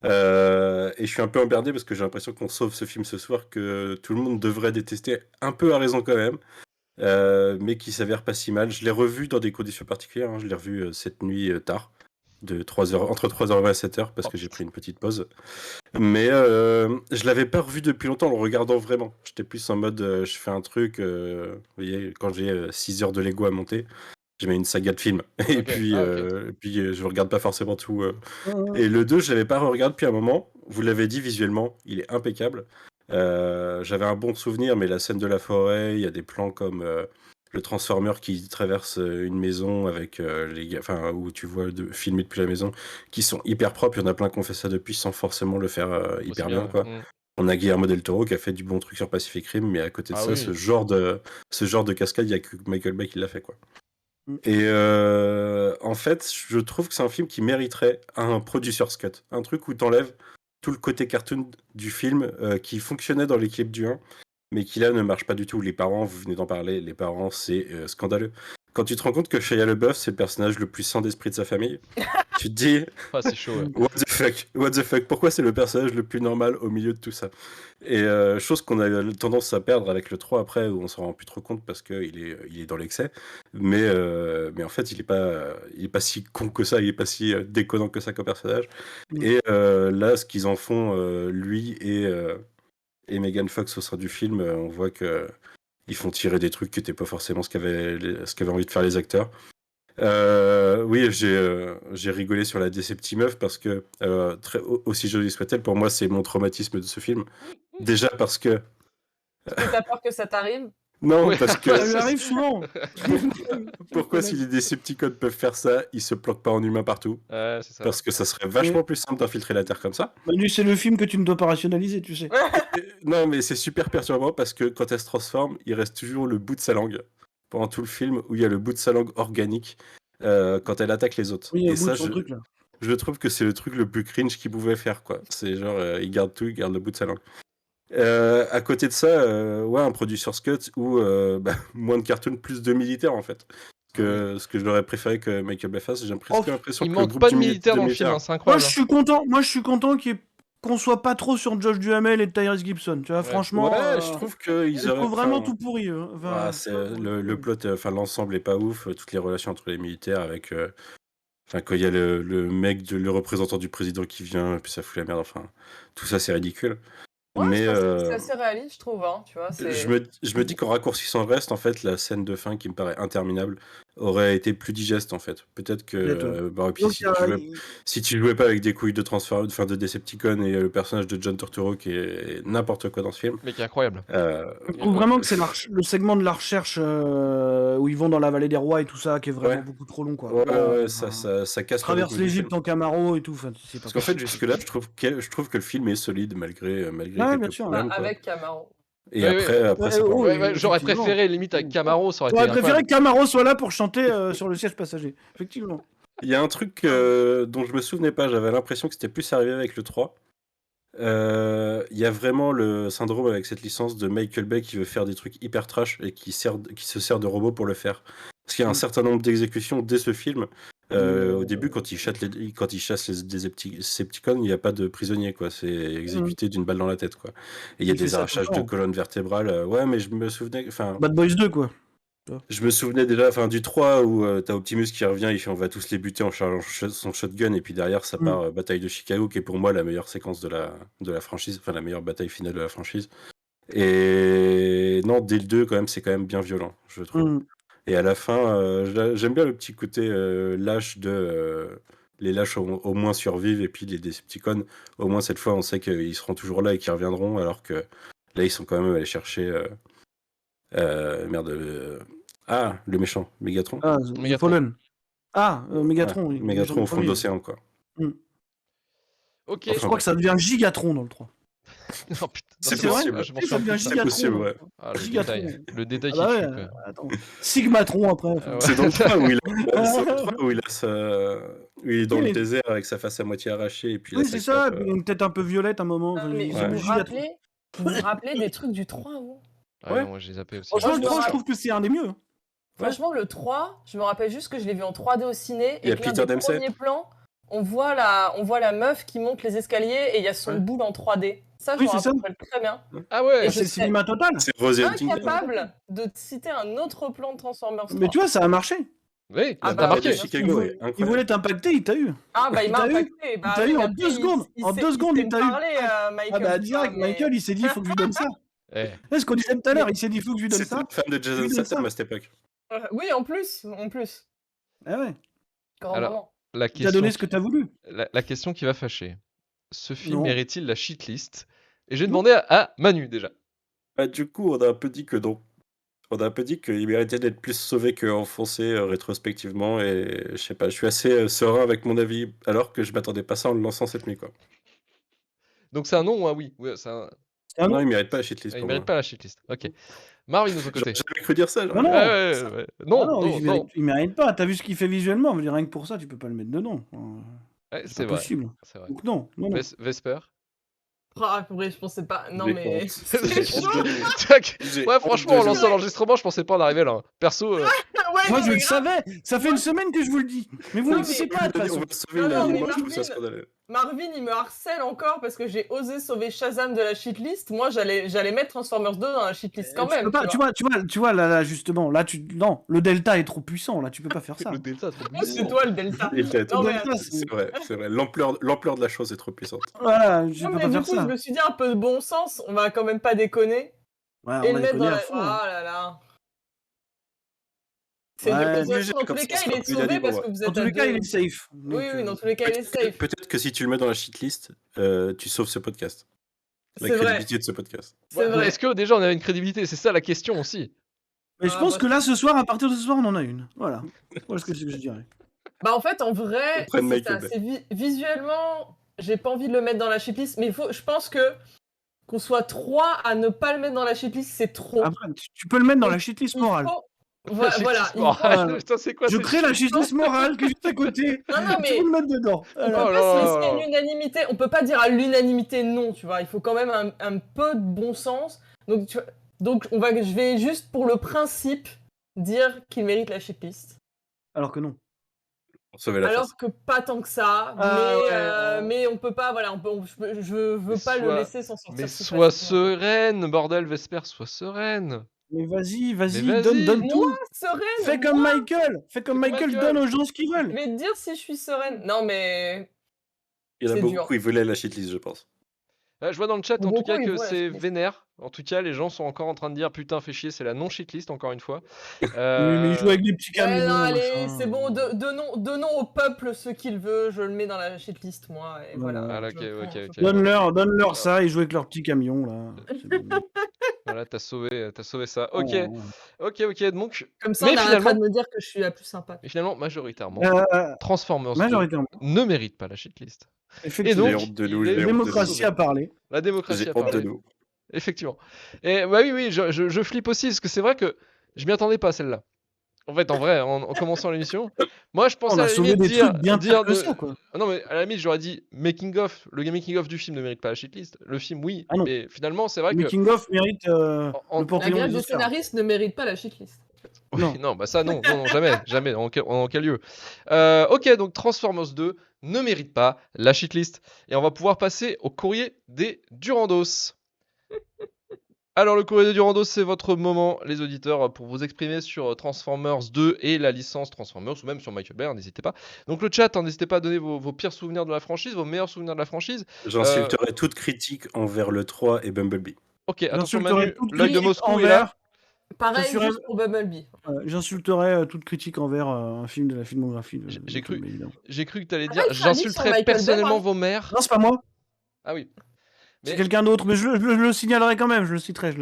Et je suis un peu emmerdé parce que j'ai l'impression qu'on sauve ce film ce soir, que tout le monde devrait détester, un peu à raison quand même, mais qui s'avère pas si mal. Je l'ai revu dans des conditions particulières, hein. Je l'ai revu cette nuit tard, entre 3h20 et 7h, parce que j'ai pris une petite pause. Mais je l'avais pas revu depuis longtemps en le regardant vraiment. J'étais plus en mode, je fais un truc, vous voyez, quand j'ai 6 heures de Lego à monter, je mets une saga de films. Et Ok. puis, Ah, ok. Je regarde pas forcément tout. Ouais. Et le 2, je l'avais pas regardé depuis un moment. Vous l'avez dit, visuellement, il est impeccable. J'avais un bon souvenir, mais la scène de la forêt, il y a des plans comme le Transformer qui traverse une maison avec les gars, enfin, où tu vois filmer depuis la maison, qui sont hyper propres. Il y en a plein qui ont fait ça depuis sans forcément le faire Aussi hyper bien, bien, quoi. ouais. On a Guillermo del Toro qui a fait du bon truc sur Pacific Rim, mais à côté de Ah ça, oui. ce genre de cascade, il y a que Michael Bay qui l'a fait, quoi. Mm. Et en fait, je trouve que c'est un film qui mériterait un producer's cut. Un truc où t'enlèves tout le côté cartoon du film qui fonctionnait dans les clips du 1, mais qui là ne marche pas du tout. Les parents, vous venez d'en parler, les parents, c'est scandaleux. Quand tu te rends compte que Shia LaBeouf, c'est le personnage le plus sans d'esprit de sa famille, tu te dis, Ah, c'est chaud, ouais. what the fuck, pourquoi c'est le personnage le plus normal au milieu de tout ça? Et chose qu'on a tendance à perdre avec le 3 après, où on s'en rend plus trop compte parce qu'il est dans l'excès. Mais en fait, il est pas si con que ça, il est pas si déconnant que ça comme personnage. Mm. Et là, ce qu'ils en font, lui et Megan Fox au sein du film, on voit que ils font tirer des trucs qui n'étaient pas forcément ce qu'avaient envie de faire les acteurs. Oui, j'ai rigolé sur la Decepti-Meuf parce que, aussi jolie soit-elle, pour moi, c'est mon traumatisme de ce film. Déjà parce que... Est-ce que t'as peur que ça t'arrive? Non, Ouais. parce que... Ça lui arrive souvent. Pourquoi si les Decepticons peuvent faire ça, ils se planquent pas en humain partout? Ouais, c'est ça. Parce que ça serait vachement plus simple d'infiltrer la Terre comme ça. Manu, c'est le film que tu ne dois pas rationaliser, tu sais. Non, mais c'est super perturbant parce que quand elle se transforme, il reste toujours le bout de sa langue pendant tout le film où il y a le bout de sa langue organique quand elle attaque les autres. Oui, il y a Et un bout de ça, son truc là. je trouve que c'est le truc le plus cringe qu'il pouvait faire, quoi. C'est genre, il garde tout, il garde le bout de sa langue. À côté de ça, ouais, un producer's cut où moins de cartoon, plus de militaires en fait. Ce que j'aurais préféré que Michael Bay fasse, j'ai presque l'impression Il que le manque groupe pas de du militaires de dans le film, militaires- hein, c'est Moi, incroyable. je suis content qu'on soit pas trop sur Josh Duhamel et Tyrese Gibson. Tu vois, Ouais. franchement. Ouais, je trouve qu'ils Ils auraient. ont vraiment enfin, tout pourri. Enfin, ouais, c'est le plot, enfin l'ensemble est pas ouf, toutes les relations entre les militaires avec. Enfin, quand il y a le mec, le représentant du président qui vient, et puis ça fout la merde, enfin, tout ça c'est ridicule. Ouais, Mais c'est assez réaliste, je trouve, hein, tu vois. je me dis qu'en raccourcissant le reste, en fait, la scène de fin qui me paraît interminable aurait été plus digeste, en fait. Peut-être que. Bah, et puis donc, si tu jouais pas avec des couilles de transfert, enfin de Decepticon et le personnage de John Turturro qui est n'importe quoi dans ce film. Mais qui est incroyable. je trouve vraiment que c'est le segment de la recherche où ils vont dans la vallée des rois et tout ça qui est vraiment Ouais. beaucoup trop long, quoi. Ouais, ça casse le Traverse rythme du l'Égypte film. en Camaro et tout. Enfin, c'est pas Parce qu'en fait, jusque-là, je trouve que le film est solide malgré Ouais, quelques bien sûr. problèmes, quoi. avec Camaro. Et Ouais, après, ça Ouais, part. Ouais, j'aurais effectivement. préféré limite avec Camaro, ça aurait été J'aurais préféré incroyable. que Camaro soit là pour chanter sur le siège passager. Effectivement. Il y a un truc dont je me souvenais pas, j'avais l'impression que c'était plus arrivé avec le 3. Il y a vraiment le syndrome avec cette licence de Michael Bay qui veut faire des trucs hyper trash et qui se sert de robots pour le faire. Parce qu'il y a un certain nombre d'exécutions dès ce film. Au début, quand il chasse les Decepticons, il n'y a pas de prisonniers, quoi. C'est exécuté d'une balle dans la tête, quoi. Et il y a Il fait des ça arrachages tout le de temps. colonnes vertébrales. Ouais, mais je me souvenais. Enfin, Bad Boys 2, quoi. je me souvenais déjà du 3 où t'as Optimus qui revient, il fait on va tous les buter en chargeant son shotgun, et puis derrière ça part bataille de Chicago, qui est pour moi la meilleure séquence de la franchise, enfin la meilleure bataille finale de la franchise. Et non, dès le 2 quand même, c'est quand même bien violent, je trouve. Et à la fin, j'aime bien le petit côté lâche de les lâches au moins survivent, et puis les Decepticons, au moins cette fois on sait qu'ils seront toujours là et qu'ils reviendront, alors que là ils sont quand même allés chercher Ah, le méchant, Mégatron. Ah, The Megatron. Fallen. Ah, Mégatron, Ouais, oui. Mégatron au fond de Oui. l'océan, quoi. Ok. Je crois que ça devient Gigatron dans le 3. Oh, putain, C'est c'est possible. vrai, je m'en Ça souviens devient plus de ça. C'est possible, Gigatron. ouais. Ah, le Gigatron. détail. Le détail Ah qui bah tue, ouais, quoi. attends. Sigmatron après. Ah enfin. ouais. C'est dans le 3 où c'est dans le 3 où où il est dans Oui, le mais- désert avec sa face à moitié arrachée et puis Oui, la c'est sac ça, tape, puis une tête un peu violette à un moment. Enfin, Mais ils vous ont vous mis Gigatron. rappelez des trucs du 3, vous? Ah Ouais. non, moi j'ai zappé aussi. Franchement, Moi, le je me 3, je rappelle- trouve que c'est un des mieux. Franchement, le 3, je me rappelle juste que je l'ai vu en 3D au ciné Il y et a que l'un Peter des Dempsey. premiers plans, on voit la meuf qui monte les escaliers et il y a son Ouais. boule en 3D. Ça, je Oui, me c'est ça. rappelle très bien. Ah ouais. Et Ah, je c'est le sais- cinéma total. C'est Rosie Huntington. Incapable de te citer un autre plan de Transformers 3. Mais tu vois, ça a marché. Oui, Ah t'as bah, marqué. de bien Chicago, sûr. ouais, Il incroyable. voulait t'impacter, il t'a eu. Ah bah il m'a T'as eu impacté. Bah, T'as oui, eu mais en après, 2 secondes. il En sait- 2 secondes, sait il me t'a eu. parler, Michael, Ah bah tu vois, direct, mais- Michael, il s'est dit, il faut que je lui donne ça. Eh. C'est ce qu'on disait tout à l'heure, il s'est dit, il faut que je lui donne C'était ça. le fan de Jason lui donne Statham ça. à cette époque. Oui, en plus. Ah ouais, Grand Alors, moment. La il t'a question, donné ce que t'as voulu. la question qui va fâcher. Ce film Non. mérite-t-il la shitlist? Et j'ai demandé à Manu déjà. Bah, du coup, on a un peu dit que non. On a un peu dit qu'il méritait d'être plus sauvé qu'enfoncé rétrospectivement. Et je sais pas, je suis assez serein avec mon avis, alors que je m'attendais pas à ça en le lançant cette nuit, quoi. Donc c'est un non ou un oui? Ouais, c'est un... Ah non, non. il mérite pas la shitlist Ah, il pour mérite moi. pas la shitlist. Ok. Marvin de ton côté. J'aurais jamais cru dire ça. genre. Non, non. Ouais, ouais, ouais. Non, Ah non, non, non. il mérite pas. T'as vu ce qu'il fait visuellement, je veux dire, rien que pour ça, tu peux pas le mettre dedans. Ouais, C'est c'est pas vrai. possible. C'est vrai. Donc non, non, non. Vesper. Ah, purée, je pensais pas. Non, J'ai mais. honte. C'est J'ai chaud. honte de nous. Tac. J'ai Ouais, honte franchement, de en nous. lançant l'enregistrement, je pensais pas en arriver là. Perso, Ouais, Moi, non, je mais le grave. savait. Ça fait une semaine que je vous le dis. Mais vous Non, ne le mais- savez pas, de toute On façon. va sauver Non, une non, année, mais moi je trouve ça Marvin- scandaleux. Marvin, il me harcèle encore parce que j'ai osé sauver Shazam de la shitlist. Moi, j'allais mettre Transformers 2 dans la shitlist quand Tu même. peux pas, tu vois, là, justement, là, non, le delta est trop puissant, là, tu peux pas faire ça. le delta trop Moi, puissant. c'est toi le Delta. Il était Non, trop- mais Delta, C'est vrai. L'ampleur de la chose est trop puissante. Voilà, tu non, peux mais pas du faire coup, ça. je me suis dit un peu de bon sens. On va quand même pas déconner. Ouais, Et on le a mettre déconné dans à la. fond. Hein. Ah là là. C'est Ouais. dur. De toute Obligé, façon, dans tous comme les ça, cas, ça il sera est plus sauvé unanime, parce ouais. que vous Dans êtes tous à les cas, deux. il est safe. Oui, oui, dans tous les cas, il est safe. Peut-être que si tu le mets dans la shitlist, tu sauves ce podcast. La C'est vrai. crédibilité de ce podcast. C'est vrai. Est-ce que déjà on avait une crédibilité? C'est ça la question aussi. Mais je Ah, pense bah, que là, ce soir, à partir de ce soir, on en a une. Voilà. Voilà ce que je dirais. Bah en fait, en vrai, Auprès de c'est Michael ça. Bay. Visuellement, j'ai pas envie de le mettre dans la shitlist, mais je pense que qu'on soit 3 à ne pas le mettre dans la shitlist, c'est trop. Après, tu peux le mettre dans la shitlist Il morale. faut- La Voilà, shitlist il morale. faut- Putain, c'est quoi Je cette crée la shitlist shitlist morale qui est juste à côté. Non, non, Tu mais peux le mettre dedans. on Voilà. peut Oh pas là se là laisser là. une unanimité. On peut pas dire à l'unanimité non, tu vois. Il faut quand même un peu de bon sens. Donc, je vais juste pour le principe dire qu'il mérite la shitlist. Alors que non. Pour sauver la face. Alors que pas tant que ça, Ah, mais on peut pas, voilà, je veux Mais pas le sois- laisser s'en sortir. Mais si sois facilement. sereine, bordel, Vesper, sois sereine. Mais vas-y, vas-y, Mais vas-y. donne tout. Moi, sereine. Fais comme Michael. Fais comme comme Michael, Michael. donne aux gens ce qu'ils Je veulent. vais te dire si je suis sereine. Non, mais Il y en a c'est beaucoup dur. qui voulaient la shitlist, je pense. Je vois dans le chat en Beaucoup, tout cas ils que voient la c'est shitlist. vénère. En tout cas, les gens sont encore en train de dire putain, fais chier, c'est la non shitlist encore une fois. Oui, mais il joue avec des petits Ouais, camions. non, allez, machin. c'est bon. Donnons au peuple ce qu'il veut. Je le mets dans la shitlist, moi. Et voilà. Ah, je ok, prends- ok. je- Donne-leur ça, ils jouent avec leurs petits camions là. C'est bon. Voilà, t'as sauvé ça. Ok, Ouais. ok. Donc, Comme ça, Mais on arrêtera finalement- de me dire que je suis la plus sympa. mais finalement, majoritairement, Euh, Transformers 2 Majoritairement. ne mérite pas la shitlist. Effectivement. Et J'ai donc, honte de nous, il est j'ai honte de nous. Démocratie a parlé. La démocratie J'ai a honte de parlé. nous. Effectivement. Et bah oui, je flippe aussi, parce que c'est vrai que je m'y attendais pas à celle-là. En fait, en vrai, en commençant l'émission, moi je pensais On à a la sauvé limite des dire, trucs bien dire pires que de- ça, quoi. Ah non, mais à la limite, j'aurais dit making of. Le making of du film ne mérite pas la shitlist. Le film, oui. Ah non. Mais finalement, c'est vrai que. Making of mérite En- le La Panthéon grève des des Oscars. scénaristes ne mérite pas la shitlist. Oui, Non. non, bah ça, non, jamais. En quel lieu. Ok, donc Transformers 2 ne mérite pas la shitlist. Et on va pouvoir passer au courrier des Durandos. Alors, le courrier des Durandos, c'est votre moment, les auditeurs, pour vous exprimer sur Transformers 2 et la licence Transformers, ou même sur Michael Bay, n'hésitez pas. Donc, le chat, n'hésitez pas à donner vos pires souvenirs de la franchise, vos meilleurs souvenirs de la franchise. J'insulterai toute critique envers le 3 et Bumblebee. Ok, attention, J'insulterai Manu, toute l'œil de critique Moscou est là. envers. Pareil, Censurez- juste pour Bumblebee. J'insulterai toute critique envers un film de la filmographie. de J'ai Michael cru- Bay, évidemment. J'ai cru que tu allais Ah, dire il sera dit sur j'insulterai Michael Bay, personnellement hein. vos mères. Non, c'est pas moi. Ah oui. C'est Mais- quelqu'un d'autre, mais je le signalerai quand même. Je le citerai.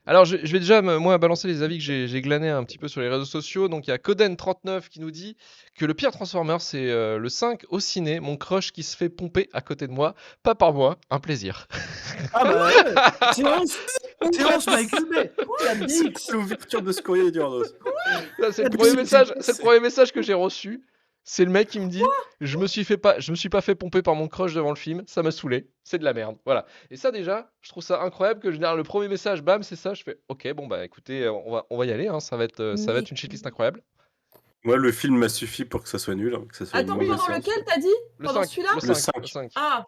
Alors, je vais déjà, moi, balancer les avis que j'ai glanés un petit peu sur les réseaux sociaux. Donc, il y a Coden39 qui nous dit que le pire Transformers, c'est le 5 au ciné. Mon crush qui se fait pomper à côté de moi. Pas par moi, un plaisir. Ah bah ouais, séance Michael Bay. C'est l'ouverture de ce courrier du Hordos. Ça, c'est le premier message que j'ai reçu. C'est le mec qui me dit je me suis pas fait pomper par mon crush devant le film, ça m'a saoulé, c'est de la merde. Voilà. Et ça déjà, je trouve ça incroyable que le premier message, bam, c'est ça, je fais OK, bon bah écoutez, on va y aller, hein, ça va être une shitlist incroyable. Moi, le film m'a suffi pour que ça soit nul, que ça soit une Attends, mauvaise pendant séance, lequel quoi. t'as dit? Le Pendant 5, celui-là? le Le 5, 5. le 5. Ah.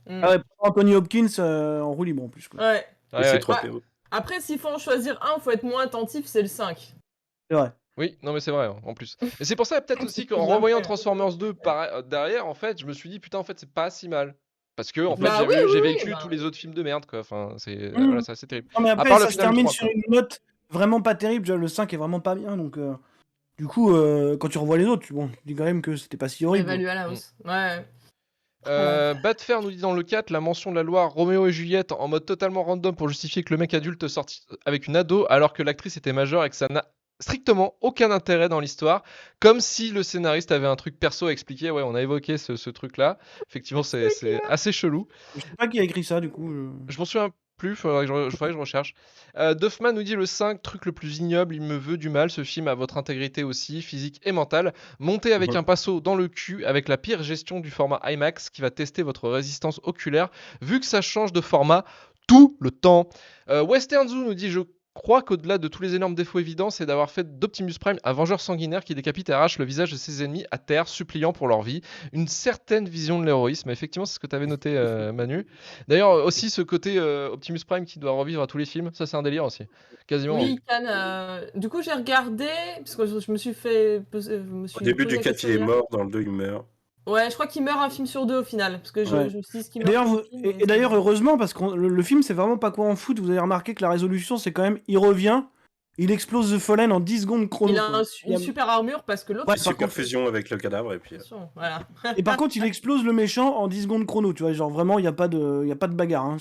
Ah ouais, Anthony Hopkins en roue libre en plus. Quoi. Ouais. Et c'est Ouais. 3 Ouais. PO. Après, s'il faut en choisir un, faut être moins attentif, c'est le 5. C'est vrai. Oui, non mais c'est vrai, hein, en plus. Et c'est pour ça peut-être aussi qu'en bien revoyant fait. Transformers 2 derrière, en fait, je me suis dit putain, en fait, c'est pas si mal. Parce que en fait, Bah j'ai oui, vécu bah. tous les autres films de merde, quoi. Enfin, Mmh. voilà, c'est assez terrible. Non mais À après part le ça se final du termine 3, sur quoi. une note vraiment pas terrible, tu vois, le 5 est vraiment pas bien donc du coup quand tu revois les autres, tu dis quand même que c'était pas si On horrible. évalue à la hausse. Ouais. Batfair nous dit dans le 4 la mention de la loi Roméo et Juliette en mode totalement random pour justifier que le mec adulte sorti avec une ado alors que l'actrice était majeure et que ça n'a strictement aucun intérêt dans l'histoire, comme si le scénariste avait un truc perso à expliquer. Ouais, on a évoqué ce truc-là. Effectivement, c'est assez chelou. Je sais pas qui a écrit ça du coup. Je m'en souviens plus, faudrait que je recherche. Duffman nous dit le 5, truc le plus ignoble, il me veut du mal, ce film a votre intégrité aussi, physique et mentale. Montez avec un pinceau dans le cul, avec la pire gestion du format IMAX qui va tester votre résistance oculaire, vu que ça change de format tout le temps. Western Zoo nous dit je crois qu'au-delà de tous les énormes défauts évidents, c'est d'avoir fait d'Optimus Prime un vengeur sanguinaire qui décapite et arrache le visage de ses ennemis à terre, suppliant pour leur vie. Une certaine vision de l'héroïsme. Effectivement, c'est ce que tu avais noté, Manu. D'ailleurs, aussi ce côté Optimus Prime qui doit revivre à tous les films, ça c'est un délire aussi. Quasiment. Oui, Can, du coup, j'ai regardé, parce que je me suis fait. Au début du 4, il est mort, dans le 2, il meurt. Ouais, je crois qu'il meurt un film sur 2 au final. Parce que je me suis dit ce qui meurt. Et d'ailleurs, heureusement, parce que le film, c'est vraiment pas quoi en foot. Vous avez remarqué que la résolution, c'est quand même, il revient, il explose The Fallen en 10 secondes chrono. Il a une super armure parce que l'autre. Ouais, super fusion avec le cadavre et puis. Voilà. Et par contre, il explose le méchant en 10 secondes chrono. Tu vois, genre vraiment, il n'y a pas de bagarre. Hein,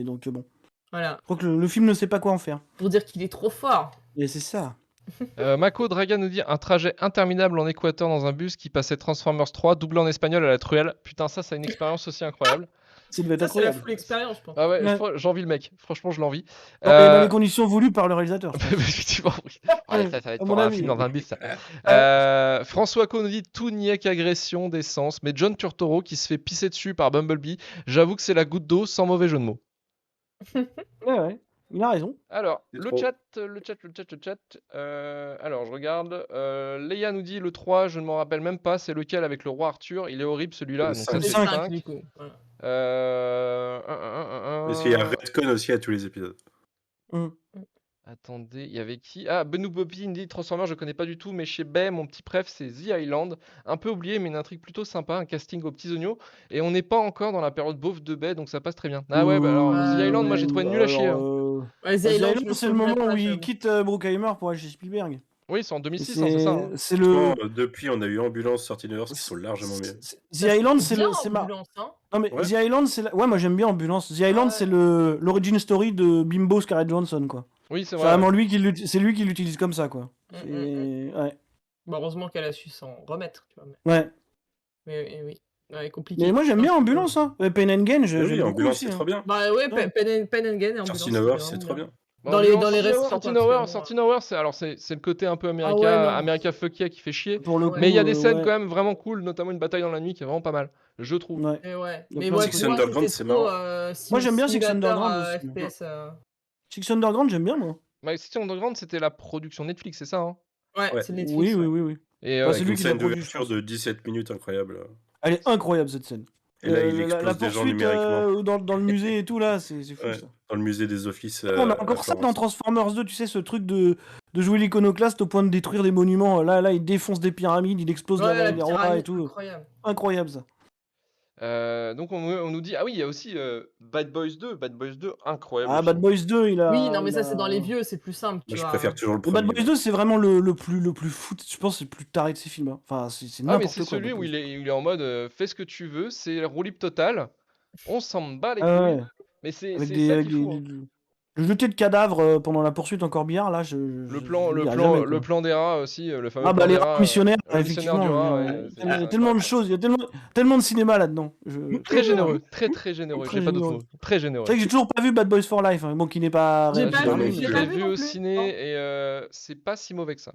donc bon. Voilà. Je crois que le film ne sait pas quoi en faire. Pour dire qu'il est trop fort. Et c'est ça. Mako Draga nous dit un trajet interminable en Équateur dans un bus qui passait Transformers 3 doublé en espagnol à la truelle. Putain, ça a une expérience aussi incroyable. C'est la full expérience, je pense. Ah ouais, j'envie le mec. Franchement, je l'envie. Dans les conditions voulues par le réalisateur. Effectivement, oui. Ouais, ça va être pour un film dans un bus. François Co nous dit tout n'y est qu'agression d'essence, mais John Turturro qui se fait pisser dessus par Bumblebee, j'avoue que c'est la goutte d'eau sans mauvais jeu de mots. Ouais. Il a raison. Alors, le chat. Alors, je regarde. Leia nous dit le 3, je ne m'en rappelle même pas. C'est lequel avec le roi Arthur? Il est horrible celui-là. C'est Donc, le ça, c'est 5. le 5. Parce qu'il y a Redcon aussi à tous les épisodes. Attendez, il y avait qui? Ah, Benou Bobby il me dit Transformers, je connais pas du tout, mais chez Bay, mon petit préf, c'est The Island. Un peu oublié, mais une intrigue plutôt sympa, un casting aux petits oignons. Et on n'est pas encore dans la période beauf de Bay, donc ça passe très bien. Ah ouais, bah alors, The Island, moi j'ai trouvé nul à chier. Ouais, The Island, c'est le moment où il quitte Bruckheimer pour aller chez Spielberg. Oui, c'est en 2006, c'est ça. Hein. C'est le... Depuis, on a eu Ambulance, Sortie de qui sont largement mieux. The Island, c'est bien, c'est Ambulance, hein. Non mais Ouais. The Island, c'est ouais, moi j'aime bien Ambulance. The Island, c'est l'origin story de Bimbo Scarlett Johansson, quoi. Oui, c'est C'est vrai. vraiment c'est lui qui l'utilise comme ça, quoi. Ouais. Bah, heureusement qu'elle a su s'en remettre, tu vois. Ouais. Mais oui. Ouais, compliqué. Mais moi j'aime bien Ambulance, hein. Pain and Gain, j'aime beaucoup Ambulance, aussi. c'est trop bien. Bah ouais, Pen and Gain et Ambulance. Sortie Hour, c'est trop bien. Dans les restes. Sortie Hour, c'est le côté un peu America fuck yeah qui fait chier. Mais il y a des scènes quand même vraiment cool, notamment une bataille dans la nuit qui est vraiment pas mal, je trouve. Ouais. Mais moi, Six Underground, c'est marrant. Moi j'aime bien Six Underground aussi. Six Underground, j'aime bien moi. Six Underground, c'était la production Netflix, c'est ça hein? Ouais, c'est Netflix. Oui. Et c'est lui une qui scène l'a produit, d'ouverture de 17 minutes incroyable. Elle est incroyable cette scène. Et là, il explose la des gens poursuite numériquement. dans le musée et tout là, c'est fou ça. Dans le musée des offices. On a encore ça dans Transformers 2, tu sais, ce truc de jouer l'iconoclaste au point de détruire des monuments. Là, il défonce des pyramides, il explose les rois et tout. Incroyable ça. Donc on nous dit ah oui il y a aussi Bad Boys 2 incroyable. Ah Bad Boys 2 il a. Oui non mais ça c'est dans les vieux, c'est plus simple. Moi, je préfère toujours le premier. Bad Boys 2 c'est vraiment le plus foot, je pense c'est le plus taré de ces films. Hein. Enfin c'est n'importe quoi. Mais c'est celui où il est en mode fais ce que tu veux, c'est roue libre totale. On s'en bat les couilles. Ouais. Mais c'est avec ça qu'il faut. Le jeté de cadavres pendant la poursuite en corbillard, là, Le plan des rats aussi, le fameux Ah plan bah les des rats rats, missionnaires, le missionnaire effectivement. du rat, il y a- ouais, il y a tellement de choses, il y a tellement de cinéma là-dedans. très généreux, très généreux, Très j'ai pas d'autre généreux. mot, très C'est généreux. vrai que j'ai toujours pas vu Bad Boys for Life, hein, bon, qui n'est pas J'ai pas terminé, vu, Je j'ai mais- pas l'ai vu vu non au plus, ciné non. et c'est pas si mauvais que ça.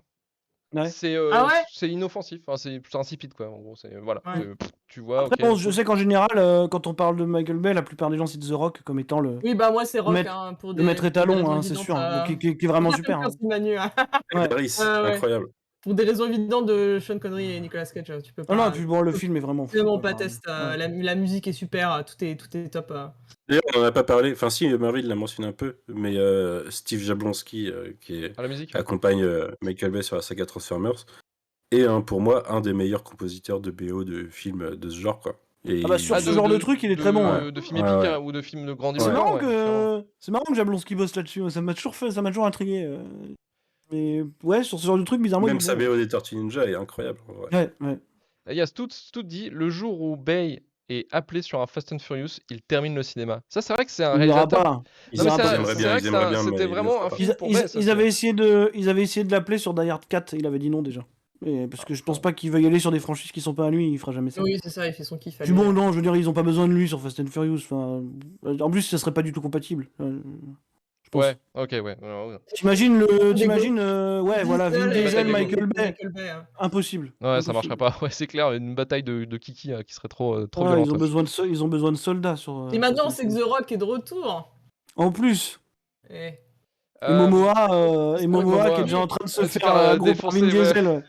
Ouais. Ah ouais? C'est inoffensif, enfin, c'est insipide quoi, en gros, voilà, Ouais. tu vois, Après, ok. bon, je sais qu'en général, quand on parle de Michael Bay, la plupart des gens citent The Rock comme étant le Oui, bah moi c'est Rock maître, hein, pour le des maître étalon, raisons hein, c'est évidentes. sûr, hein, qui est vraiment super. hein. Merci Manu. Hein. Ouais. Harris, Ouais. incroyable. Pour des raisons évidentes de Sean Connery et Nicolas Cage, tu peux Ah non, et pas. puis bon, le tu peux film est vraiment fou. vraiment quoi, pas vraiment. test. Ouais. La musique est super, tout est top. D'ailleurs, on n'en a pas parlé, enfin si, Marvin l'a mentionné un peu, mais Steve Jablonsky, qui Ah, la musique, ouais. accompagne Michael Bay sur la saga Transformers, est pour moi un des meilleurs compositeurs de BO de films de ce genre, quoi. Et Ah bah sur ce genre de truc, il est très bon. hein. De films Ouais, épiques ouais. hein, ou de films de grande C'est dimension, marrant ouais, clairement. que Jablonski bosse là-dessus. Ça m'a toujours intrigué. Mais ouais, sur ce genre de truc, bizarrement, Même il est sa bon. BO des Tortues Ninja est incroyable. En vrai. Ouais. Il y a tout dit, le jour où Bay est appelé sur un Fast and Furious, il termine le cinéma. Ça, c'est vrai que c'est un Il n'ira réalisateur. pas. Non, mais ira pas. c'est Ils vrai aimeraient que bien, mais c'était ils le vraiment feront un pas. film pour Bay. ça, Ils avaient essayé de l'appeler sur Die Hard 4. Il avait dit non déjà. Parce que je pense pas qu'il va y aller sur des franchises qui sont pas à lui. Il fera jamais ça. Oui, c'est ça, il fait son kiff. Puis bon, non, je veux dire, ils ont pas besoin de lui sur Fast and Furious. Enfin, en plus, ça serait pas du tout compatible. Je pense. Ouais, ok, ouais. Ouais, T'imagines Diesel voilà, Vin et Diesel, Lego. Michael Bay. Michael Bay. Hein. Impossible. ça Impossible. marcherait pas. Ouais, c'est clair, une bataille de kiki qui serait trop Ouais, violente. ils ont besoin de soldats sur. Et maintenant, Fast and c'est que Furious. The Rock est de retour. En plus. Et... Et Momoa, Momoa, qui est déjà en train de se se faire faire gros par défoncer, Vin ouais. Diesel. Ouais.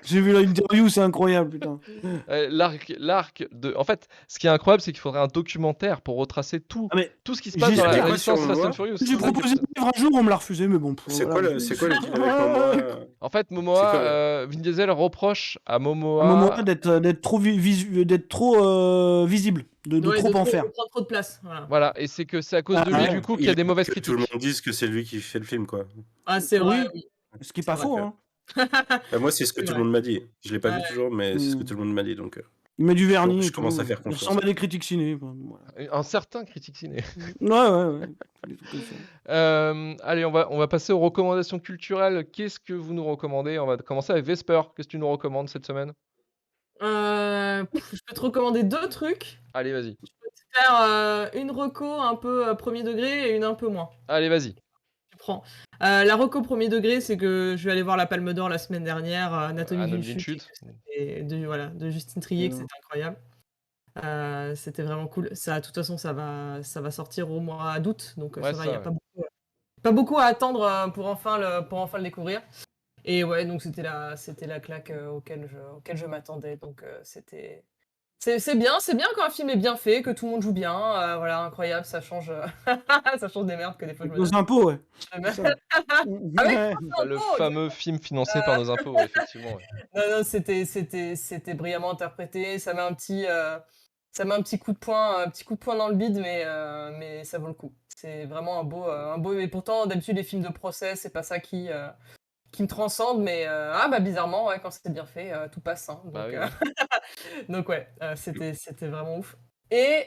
J'ai vu l'interview, c'est incroyable, putain. L'arc de. En fait, ce qui est incroyable, c'est qu'il faudrait un documentaire pour retracer tout ce qui se passe dans j'espère. la licence Sur Fast and Momoa Furious. J'ai proposé de vivre un jour, on me l'a refusé, mais bon. C'est voilà. quoi le deal avec Momoa En fait, Momoa, C'est quoi, Vin Diesel reproche à Momoa. Momoa d'être trop visible, de trop en faire. De prendre trop de place. Voilà. Voilà, et c'est que c'est à cause de lui, ouais. du coup, qu'il y a des mauvaises que critiques. tout le monde dise que c'est lui qui fait le film, quoi. Ah, c'est vrai, oui. Ce qui est pas C'est faux, vrai. hein. Moi, c'est ce que C'est tout le vrai. monde m'a dit. Je l'ai pas vu Ouais. toujours, mais c'est ce que tout le monde m'a dit, donc. Il met du vernis. Je et commence tout. à faire Il confiance. ressemble à des critiques ciné. Voilà. Un certain critique ciné. Ouais. Des trucs comme ça. Allez, on va passer aux recommandations culturelles. Qu'est-ce que vous nous recommandez? On va commencer avec Vesper. Qu'est-ce que tu nous recommandes cette semaine? Je peux te recommander 2 trucs. Allez, vas-y. Je peux te faire une reco un peu premier degré et une un peu moins. Allez, vas-y. Tu prends. La reco premier degré, c'est que je vais aller voir la Palme d'Or la semaine dernière, Anatomie d'une chute, et de Justine Trier, que c'était incroyable. C'était vraiment cool. Ça, de toute façon, ça va sortir au mois d'août, donc Ouais, ça va. Il n'y a ouais. pas beaucoup à attendre pour enfin le découvrir. Et ouais, donc c'était la claque auquel je m'attendais. Donc c'est bien quand un film est bien fait, que tout le monde joue bien. Voilà, incroyable, ça change ça change des merdes que des fois je me Nos donne. impôts, ouais. Ah oui, Ouais. Le fameux film financé par nos impôts, ouais, effectivement. Ouais. Non, c'était brillamment interprété. Ça met un petit coup de poing dans le bide, mais ça vaut le coup. C'est vraiment un beau. Et pourtant, d'habitude, les films de procès, c'est pas ça qui me transcende, mais bizarrement, ouais, quand c'est bien fait, tout passe. Hein, donc, Oui. donc ouais, c'était vraiment ouf. Et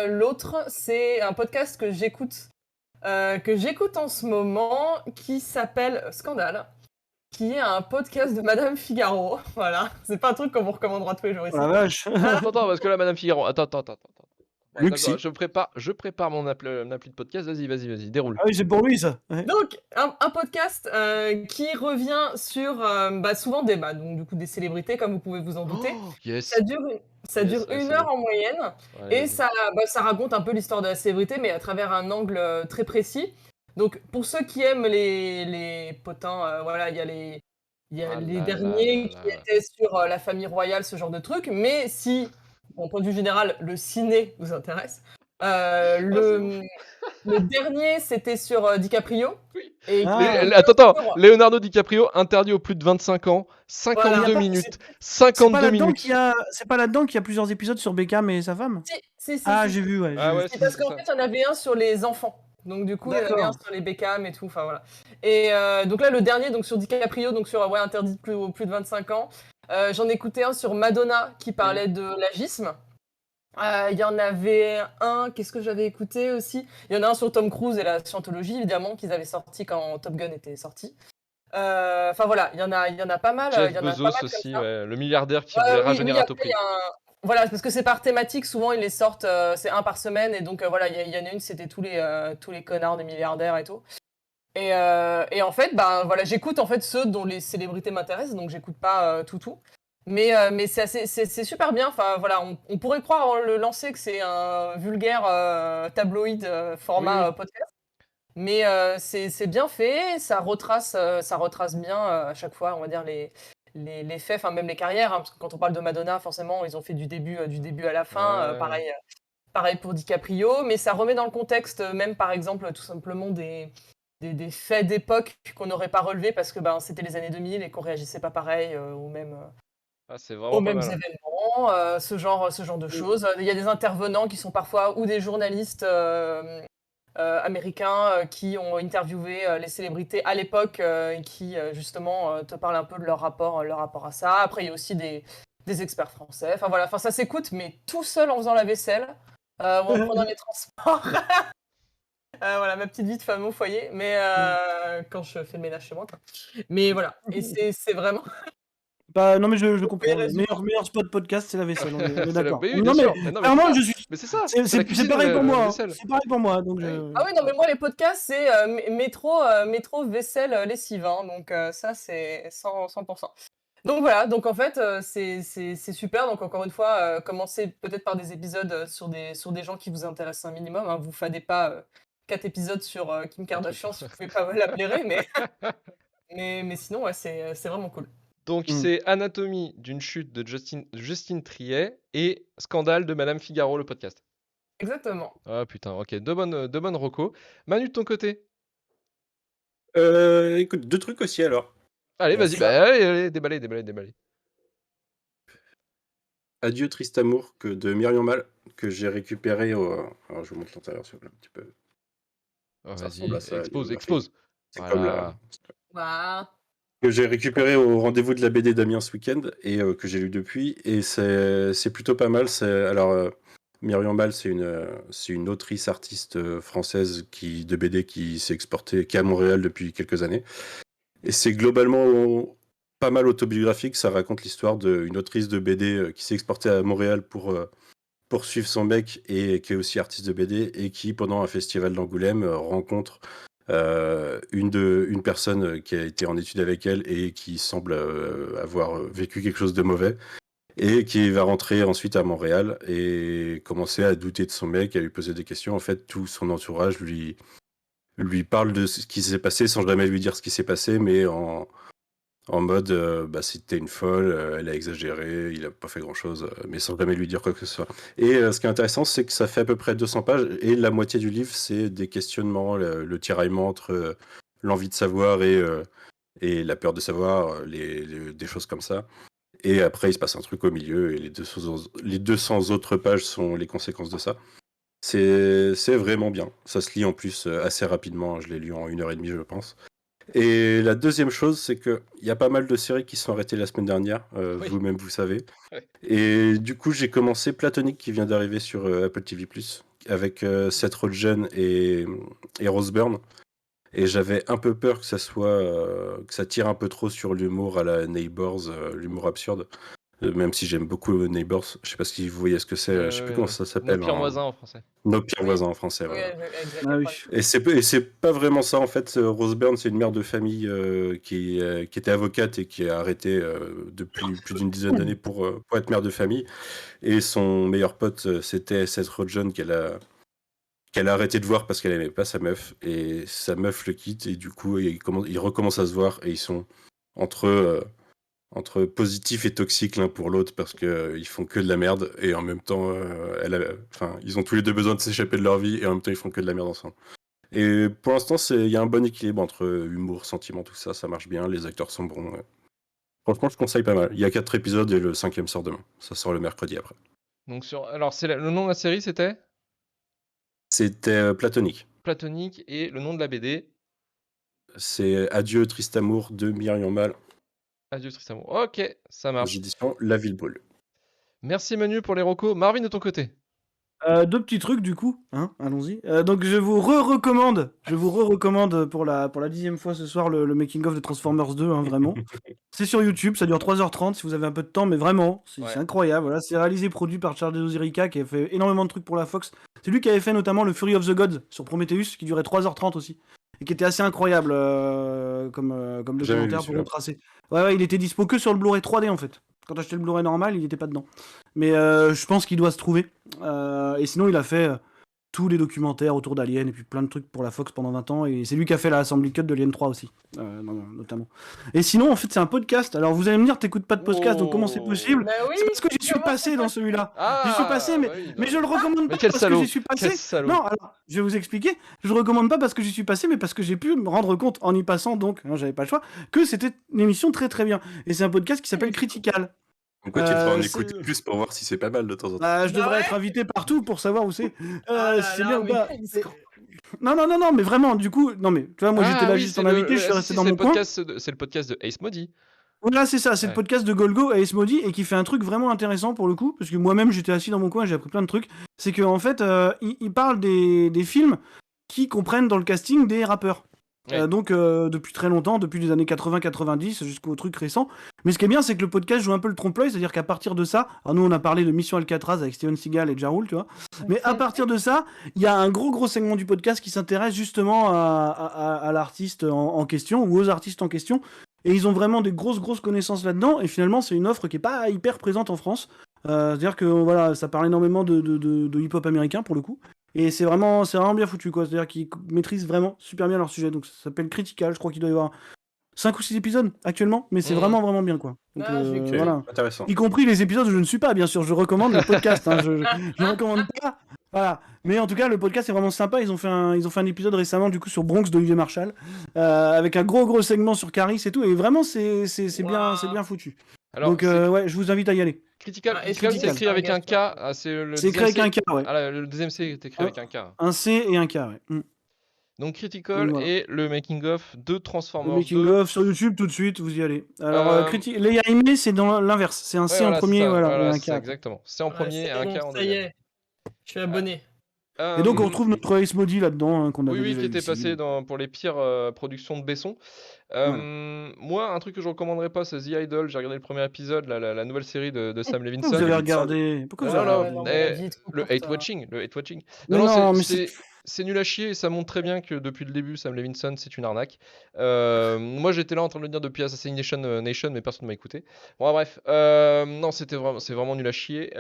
l'autre, c'est un podcast que j'écoute en ce moment, qui s'appelle Scandale, qui est un podcast de Madame Figaro. Voilà, c'est pas un truc qu'on vous recommandera tous les jours ici. Oh la vache. Attends, parce que là, Madame Figaro. Attends. Luxi. D'accord, je prépare mon appli de podcast. Vas-y, déroule. Ah oui, c'est pour lui, ça. Ouais. Donc, un podcast qui revient sur souvent donc du coup des célébrités, comme vous pouvez vous en douter. Oh, yes. Ça dure ouais, 1 c'est heure bon. en moyenne, Ouais, et vas-y. ça raconte un peu l'histoire de la célébrité, mais à travers un angle très précis. Donc, pour ceux qui aiment les potins, voilà, il y a les derniers qui étaient sur la famille royale, ce genre de truc. Mais si, d'un point de vue général, le ciné vous intéresse, le dernier, c'était sur DiCaprio. Oui. Et Attends, Leonardo DiCaprio interdit aux plus de 25 ans, 52 Voilà. minutes. C'est pas 52 là-dedans minutes. c'est pas là-dedans qu'il y a plusieurs épisodes sur Beckham et sa femme? Si, Ah, si. j'ai vu, ouais. Ah ouais, C'est parce qu'en fait, il y en avait un sur les enfants. Donc du coup, il y en avait un sur les Beckham et tout. Enfin voilà. Et donc là, le dernier, donc sur DiCaprio, donc sur interdit aux plus de 25 ans. J'en ai écouté un sur Madonna qui parlait de l'agisme. Il y en avait un, qu'est-ce que j'avais écouté aussi? Il y en a un sur Tom Cruise et la scientologie, évidemment, qu'ils avaient sorti quand Top Gun était sorti. Enfin voilà, il y en a pas mal, Jeff il y en a pas Bezos mal comme aussi, ça. ouais, le milliardaire qui voulait Oui, rajeunir oui, à tout après il y prix. a un voilà, parce que c'est par thématique, souvent ils les sortent, c'est un par semaine et donc voilà, il y en a une, c'était tous les connards des milliardaires et tout et en fait, ben, voilà, j'écoute en fait ceux dont les célébrités m'intéressent, donc j'écoute pas, tout. Mais c'est super bien, enfin voilà, on pourrait croire en le lancer que c'est un vulgaire, tabloïd, Oui, format, oui. podcast. Mais c'est bien fait, ça retrace bien à chaque fois, on va dire, les faits, enfin même les carrières, hein, parce que quand on parle de Madonna, forcément, ils ont fait du début à la fin, Ouais. pareil pour DiCaprio, mais ça remet dans le contexte, même par exemple, tout simplement des faits d'époque qu'on n'aurait pas relevés parce que ben, c'était les années 2000 et qu'on réagissait pas pareil Ah, c'est aux vraiment pas mêmes mal. événements, ce genre de choses. Il y a des intervenants qui sont parfois ou des journalistes américains qui ont interviewé les célébrités à l'époque et qui justement te parlent un peu de leur rapport à ça. Après, il y a aussi des experts français. Enfin voilà, enfin, ça s'écoute, mais tout seul en faisant la vaisselle ou en prenant les transports. Voilà, ma petite vie de femme au foyer, mais quand je fais le ménage chez moi, quoi. Mais voilà, et c'est vraiment Bah, non, mais je vous pouvez comprends. Le résumer. meilleur spot podcast, c'est la vaisselle. On est C'est la... d'accord. Oui, bien Non, mais sûr. Mais non, mais c'est clairement, ça. je suis. Mais c'est ça. C'est C'est la c'est cuisine, pareil pour la moi. Hein. vaisselle. C'est pareil pour moi. Donc Ah oui. Ah oui, non, mais moi, les podcasts, c'est métro, vaisselle, lessive, hein, donc ça, c'est 100%. Donc voilà, donc en fait, c'est super. Donc encore une fois, commencez peut-être par des épisodes sur des gens qui vous intéressent un minimum. Hein. Vous fadez pas 4 épisodes sur Kim Un truc. Kardashian si vous pouvez pas la blairer, mais sinon, ouais, c'est vraiment cool. Donc, Mm. c'est Anatomie d'une chute de Justine Triet et Scandale de Madame Figaro, le podcast. Exactement. Ah putain, ok, deux bonnes recos. Manu, de ton côté? Écoute, 2 trucs aussi alors. Allez, vas-y, C'est bah, allez, déballez. Adieu triste amour de Myriam Mal, que j'ai récupéré au. Alors je vous montre l'intérieur, s'il vous plaît, un petit peu. Oh, Ça ressemble vas-y, à ça. expose. C'est comme là. Voilà. Voilà. Que j'ai récupéré au rendez-vous de la BD d'Amiens ce week-end et que j'ai lu depuis. Et c'est plutôt pas mal. Alors, Myriam Mal, c'est une autrice artiste française de BD qui s'est exportée, qui est à Montréal depuis quelques années. Et c'est globalement pas mal autobiographique. Ça raconte l'histoire d'une autrice de BD qui s'est exportée à Montréal pour poursuivre son mec et qui est aussi artiste de BD et qui, pendant un festival d'Angoulême, rencontre une personne qui a été en études avec elle et qui semble avoir vécu quelque chose de mauvais et qui va rentrer ensuite à Montréal et commencer à douter de son mec, à lui poser des questions. En fait, tout son entourage lui parle de ce qui s'est passé sans jamais lui dire ce qui s'est passé, mais en mode c'était une folle, elle a exagéré, il a pas fait grand chose, mais sans jamais lui dire quoi que ce soit. Et ce qui est intéressant, c'est que ça fait à peu près 200 pages et la moitié du livre, c'est des questionnements, le tiraillement entre l'envie de savoir et la peur de savoir, des choses comme ça. Et après, il se passe un truc au milieu et les 200 autres pages sont les conséquences de ça. C'est vraiment bien. Ça se lit en plus assez rapidement. Je l'ai lu en 1h30, je pense. Et la deuxième chose, c'est qu'il y a pas mal de séries qui sont arrêtées la semaine dernière. Oui. Vous-même, vous savez. Ouais. Et du coup, j'ai commencé Platonic qui vient d'arriver sur Apple TV+, avec Seth Rogen et Rose Byrne. Et j'avais un peu peur que que ça tire un peu trop sur l'humour à la Neighbours, l'humour absurde. Même si j'aime beaucoup Neighbours, je sais pas si vous voyez ce que c'est, je sais plus comment ça Nos s'appelle. pires voisins en français. Nos pires Oui. voisins en français, Oui, voilà. avec Zac Ah Efron. oui. Et c'est pas vraiment ça en fait. Rose Byrne, c'est une mère de famille qui était avocate et qui est arrêtée depuis plus d'une dizaine d'années pour être mère de famille. Et son meilleur pote, c'était Seth Rogen qu'elle a arrêté de voir parce qu'elle aimait pas sa meuf. Et sa meuf le quitte et du coup, ils recommencent à se voir et ils sont entre positif et toxique l'un pour l'autre parce que ils font que de la merde et en même temps, ils ont tous les deux besoin de s'échapper de leur vie et en même temps ils font que de la merde ensemble. Et pour l'instant, il y a un bon équilibre entre humour, sentiment, tout ça, ça marche bien, les acteurs sont bons. Franchement, je conseille pas mal. Il y a 4 épisodes et le 5e sort demain. Ça sort le mercredi après. Donc, alors, le nom de la série, c'était C'était Platonique. Platonique et le nom de la BD. C'est Adieu triste amour de Myriam Mal. Adieu triste amour. Ok, ça marche. Édition La Ville Brûle. Merci Manu pour les recos. Marvin, de ton côté? Deux petits trucs du coup, hein, allons-y. Donc je vous recommande pour la 10e fois ce soir le making of de Transformers 2, hein, vraiment. C'est sur YouTube, ça dure 3h30 si vous avez un peu de temps, mais vraiment, c'est Ouais. incroyable. Voilà, c'est réalisé et produit par Charles Ozirica qui a fait énormément de trucs pour la Fox. C'est lui qui avait fait notamment le Fury of the Gods sur Prometheus qui durait 3h30 aussi et qui était assez incroyable comme Jamais vu documentaire pour celui-là. retracer. Ouais, il était dispo que sur le Blu-ray 3D en fait. Quand t'achetais le Blu-ray normal, il était pas dedans. Mais je pense qu'il doit se trouver. Et sinon, il a fait tous les documentaires autour d'Alien et puis plein de trucs pour la Fox pendant 20 ans. Et c'est lui qui a fait la Assembly Cut de Alien 3 aussi, notamment. Et sinon, en fait, c'est un podcast. Alors, vous allez me dire, t'écoutes pas de podcast, donc comment c'est possible? Bah oui, C'est parce que j'y suis comment passé c'est dans possible? celui-là. Ah, J'y suis passé, mais, bah oui, mais bah je le recommande Mais pas quel parce salaud, que j'y suis quel passé. salaud. Non, alors, je vais vous expliquer. Je le recommande pas parce que j'y suis passé, mais parce que j'ai pu me rendre compte en y passant, donc, hein, j'avais pas le choix, que c'était une émission très très bien. Et c'est un podcast qui s'appelle Critical. Pourquoi tu devrais en c'est- écouter plus pour voir si c'est pas mal de temps en temps? Bah, je Bah devrais ouais. être invité partout pour savoir où c'est. Ah là Si c'est là, bien ou mais pas. quel Et- escroc. Non, mais vraiment, du coup, non, mais tu vois, moi j'étais là oui, juste c'est en invité, je suis si, resté si, dans c'est mon le coin. podcast c'est le podcast de Ace Modi. Voilà, c'est ça, c'est Ouais. le podcast de Golgo et Esmodi et qui fait un truc vraiment intéressant pour le coup, parce que moi-même j'étais assis dans mon coin et j'ai appris plein de trucs. C'est qu'en fait, il parle des films qui comprennent dans le casting des rappeurs. Ouais. Donc depuis très longtemps, depuis les années 80-90 jusqu'au truc récent. Mais ce qui est bien, c'est que le podcast joue un peu le trompe-l'œil, c'est-à-dire qu'à partir de ça, alors nous on a parlé de Mission Alcatraz avec Steven Seagal et Ja Rule, tu vois. Mais à partir de ça, il y a un gros segment du podcast qui s'intéresse justement à l'artiste en question ou aux artistes en question. Et ils ont vraiment des grosses connaissances là-dedans. Et finalement, c'est une offre qui est pas hyper présente en France. C'est-à-dire que voilà, ça parle énormément de hip-hop américain pour le coup. Et c'est vraiment bien foutu, quoi. C'est-à-dire qu'ils maîtrisent vraiment super bien leur sujet. Donc ça s'appelle Critical. Je crois qu'il doit y avoir 5 ou 6 épisodes actuellement. Mais c'est vraiment bien, quoi. Donc Ah, je vais écouter. voilà. Intéressant. Y compris les épisodes où je ne suis pas, bien sûr. Je recommande le podcast. Hein. Je recommande pas. Voilà. Mais en tout cas, le podcast est vraiment sympa. Ils ont fait un épisode récemment, du coup, sur Bronx d'Olivier Marshall. Avec un gros segment sur Caris et tout. Et vraiment, c'est bien foutu. Alors, Donc, ouais, je vous invite à y aller. Critical, Ah, et Critical, c'est Critical, écrit avec un K. Critical. Ah, c'est le C'est écrit deuxième avec C. un K, ouais. Ah, le deuxième C est écrit avec un K. Un C et un K, ouais. Donc Critical Voilà. et le making of de Le Transformers making 2. of sur YouTube tout de suite, vous y allez. Alors, Euh, Léa Aimé, c'est dans l'inverse. C'est un Ouais, C voilà, en c'est premier, ça, voilà, et voilà, un c'est K. ça, exactement. C'est en premier et C'est un bon, K en ça y deuxième. est. Je suis abonné. Et donc, on retrouve notre Ace Modi là-dedans, hein, qu'on avait Oui, déjà qui eu était ici. passé pour les pires productions de Besson. Moi, un truc que je recommanderais pas, c'est The Idol. J'ai regardé le premier épisode, la nouvelle série de Sam Pourquoi Levinson. vous avez regardé? Pourquoi vous Non, avez non, regardé? non, mais la vie est trop le courte, hate watching, le hate watching. Mais Non, non, mais c'est nul à chier et ça montre très bien que depuis le début, Sam Levinson, c'est une arnaque. Moi, j'étais là en train de le dire depuis Assassination Nation, mais personne ne m'a écouté. Bon, bref, non, c'est vraiment nul à chier.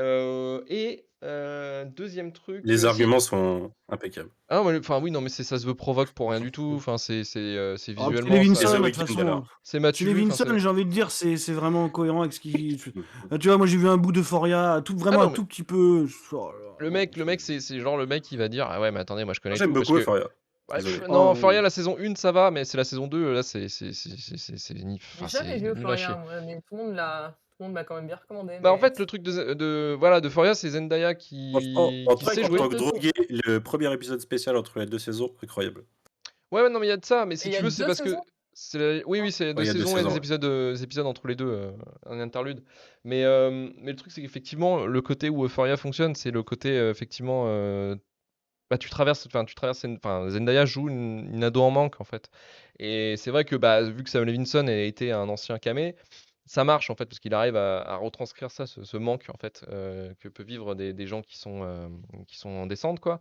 Deuxième truc. Les si- arguments sont impeccables. Ah, enfin, oui, non, mais ça se veut provoque pour rien du tout. Enfin, c'est Ah, puis visuellement. Levinson, Et The de toute Weeknd, façon, alors. C'est Mathieu. Levinson, j'ai envie de dire, c'est vraiment cohérent avec ce qu'il. Tu vois, moi j'ai vu un bout de Foria, vraiment non, un mais- tout petit peu. Oh là là. Le mec, c'est genre le mec qui va dire ah ouais mais attendez moi je connais J'aime tout parce beaucoup que Euphoria. Ouais, Désolé. non, Oh, Euphoria oui. la saison 1 ça va, mais c'est la saison 2 là c'est J'ai enfin, jamais c'est vu nul à chier. Euphoria, moi, mais tout le monde m'a quand même bien recommandé. Bah en mais- fait le truc voilà de Euphoria c'est Zendaya Franchement, en qui tant sait en jouer. tant que drogué, le premier épisode spécial entre les deux saisons, incroyable. Ouais non mais il y a de ça, mais si Et il tu y a veux c'est 2 parce que saisons? oui c'est deux il y a deux saisons et saisons, des épisodes entre les deux un interlude. Mais le truc c'est qu'effectivement le côté où Euphoria fonctionne c'est le côté effectivement bah, Zendaya joue une ado en manque en fait. Et c'est vrai que bah, vu que Sam Levinson a été un ancien camé, ça marche en fait parce qu'il arrive à retranscrire ça, ce manque en fait que peut vivre des gens qui sont en descente quoi.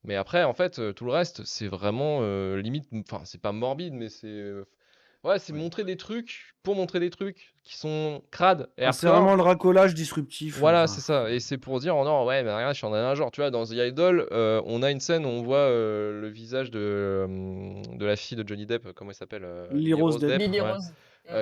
Mais après en fait tout le reste c'est vraiment limite, enfin c'est pas morbide mais c'est montrer des trucs pour montrer des trucs qui sont crades et C'est hardcore. vraiment le racolage disruptif. Voilà, enfin. c'est ça. Et c'est pour dire, oh non, ouais, mais regarde, je suis en un genre. Tu vois, dans The Idol, on a une scène où on voit le visage de la fille de Johnny Depp, comment elle s'appelle Lily Rose Depp. Lily ouais. Rose.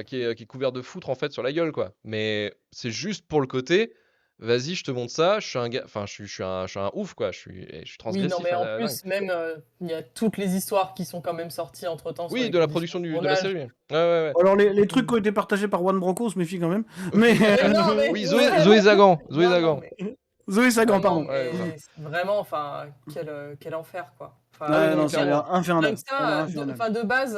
Qui est couvert de foutre en fait sur la gueule, quoi. Mais c'est juste pour le côté, vas-y, je te montre ça, je suis un gars, enfin, je suis un ouf, quoi. Je suis Oui, transgressif. non, mais à en la plus, dingue. même, il y a toutes les histoires qui sont quand même sorties entre-temps sur Oui, les de la conditions production de de la tournage. série. Ouais. Alors, les trucs qui ont été partagés par Juan Branco, on se méfie quand même. Mais. Mais non, mais- Oui, Zoé Zagan. Zoé Non, non, Zagan. mais- Zoé Sagan, non, pardon. Ouais, mais vraiment, enfin, quel enfer, quoi. Enfin, Ouais, non, non, ça a l'air Rien infernal. que ça, de base,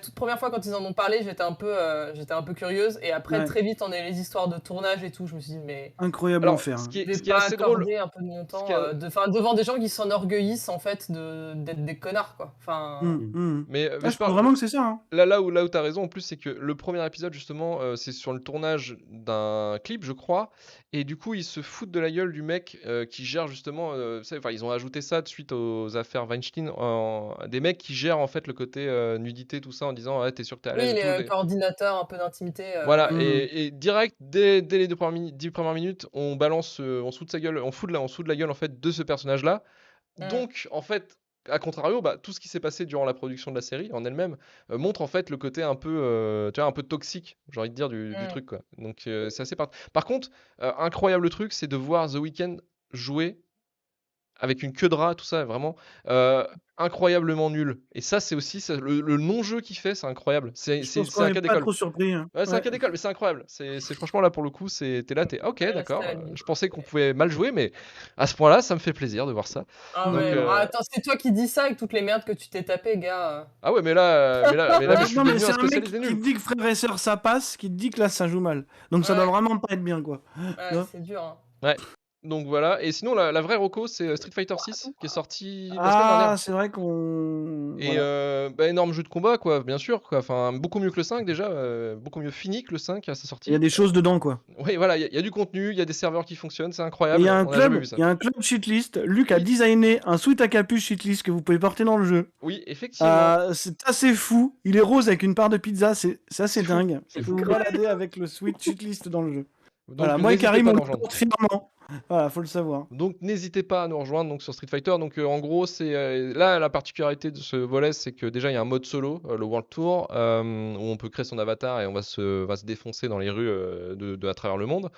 Toute première fois quand ils en ont parlé, j'étais un peu curieuse et après Ouais. très vite on a eu les histoires de tournage et tout, je me suis dit: «Mais Incroyable Alors, enfer. ce qui je est, vais ce qui est pas assez drôle, accorder un peu de mon ce temps, qui est- devant des gens qui s'enorgueillissent en fait d'être des connards quoi». mais Ah, je je pense parle, vraiment que c'est ça. Hein. là où tu as raison, en plus, c'est que le premier épisode, justement, c'est sur le tournage d'un clip, je crois. Et du coup, ils se foutent de la gueule du mec qui gère justement. Ils ont ajouté ça de suite aux affaires Weinstein. Des mecs qui gèrent en fait le côté nudité, tout ça, en disant ouais, t'es sûr que t'es à l'aise Oui, et tout. les coordinateurs, un peu d'intimité, Voilà, Mmh. et direct, dès les 10 premières minutes, on balance, on se fout de sa gueule, on fout de la gueule en fait de ce personnage-là. Mmh. Donc, en fait, à contrario, bah, tout ce qui s'est passé durant la production de la série en elle-même montre en fait le côté un peu, tu vois, un peu toxique, j'ai envie de dire, du Mmh. truc, quoi. Donc, c'est assez Par contre, incroyable truc, c'est de voir The Weeknd jouer avec une queue de rat, tout ça, vraiment incroyablement nul. Et ça, c'est aussi le non-jeu qu'il fait, c'est incroyable. Je pense C'est qu'on un n'est cas pas d'école. trop surpris. Hein. Ouais, c'est un cas d'école, mais c'est incroyable. C'est franchement là pour le coup, t'es là, ok, Ouais, là, d'accord. c'était la limite. Je pensais qu'on pouvait mal jouer, mais à ce point-là, ça me fait plaisir de voir ça. Ah Donc, ouais, attends, c'est toi qui dis ça avec toutes les merdes que tu t'es tapé, gars. ah ouais, mais là, je suis Non, mais devenu c'est un un mec spécialiste des qui te nuls. dit que frère et sœur ça passe, qui te dit que là ça joue mal. Donc ça doit Ouais. vraiment pas être bien quoi. Tu Ouais, vois c'est dur, hein. Ouais. Donc voilà. Et sinon, la vraie reco, c'est Street Fighter 6 qui est sorti la semaine Ah, dernière. c'est vrai qu'on. Et Voilà. énorme jeu de combat, quoi, bien sûr, quoi. Enfin, beaucoup mieux que le 5 déjà, beaucoup mieux fini que le 5 à sa Il y a sortie. des choses dedans quoi. Oui, voilà, il y a du contenu, il y a des serveurs qui fonctionnent, c'est Et incroyable. il y a un On n'a jamais club, vu ça. il y a un club cheatlist. Luc a Oui. designé un sweat à capuche cheatlist que vous pouvez porter dans le jeu. Oui, effectivement. C'est assez fou. Il est rose avec une part de pizza. C'est assez C'est fou, dingue. c'est Vous fou. vous baladez avec le sweat cheatlist dans le jeu. Donc Voilà, moi et n'hésitez Karim pas à on nous le rejoindre. porte fièrement. Voilà, faut le savoir. Donc n'hésitez pas à nous rejoindre donc, sur Street Fighter. Donc en gros, c'est là la particularité de ce volet, c'est que déjà il y a un mode solo, le World Tour, où on peut créer son avatar et on va se défoncer dans les rues à travers le monde.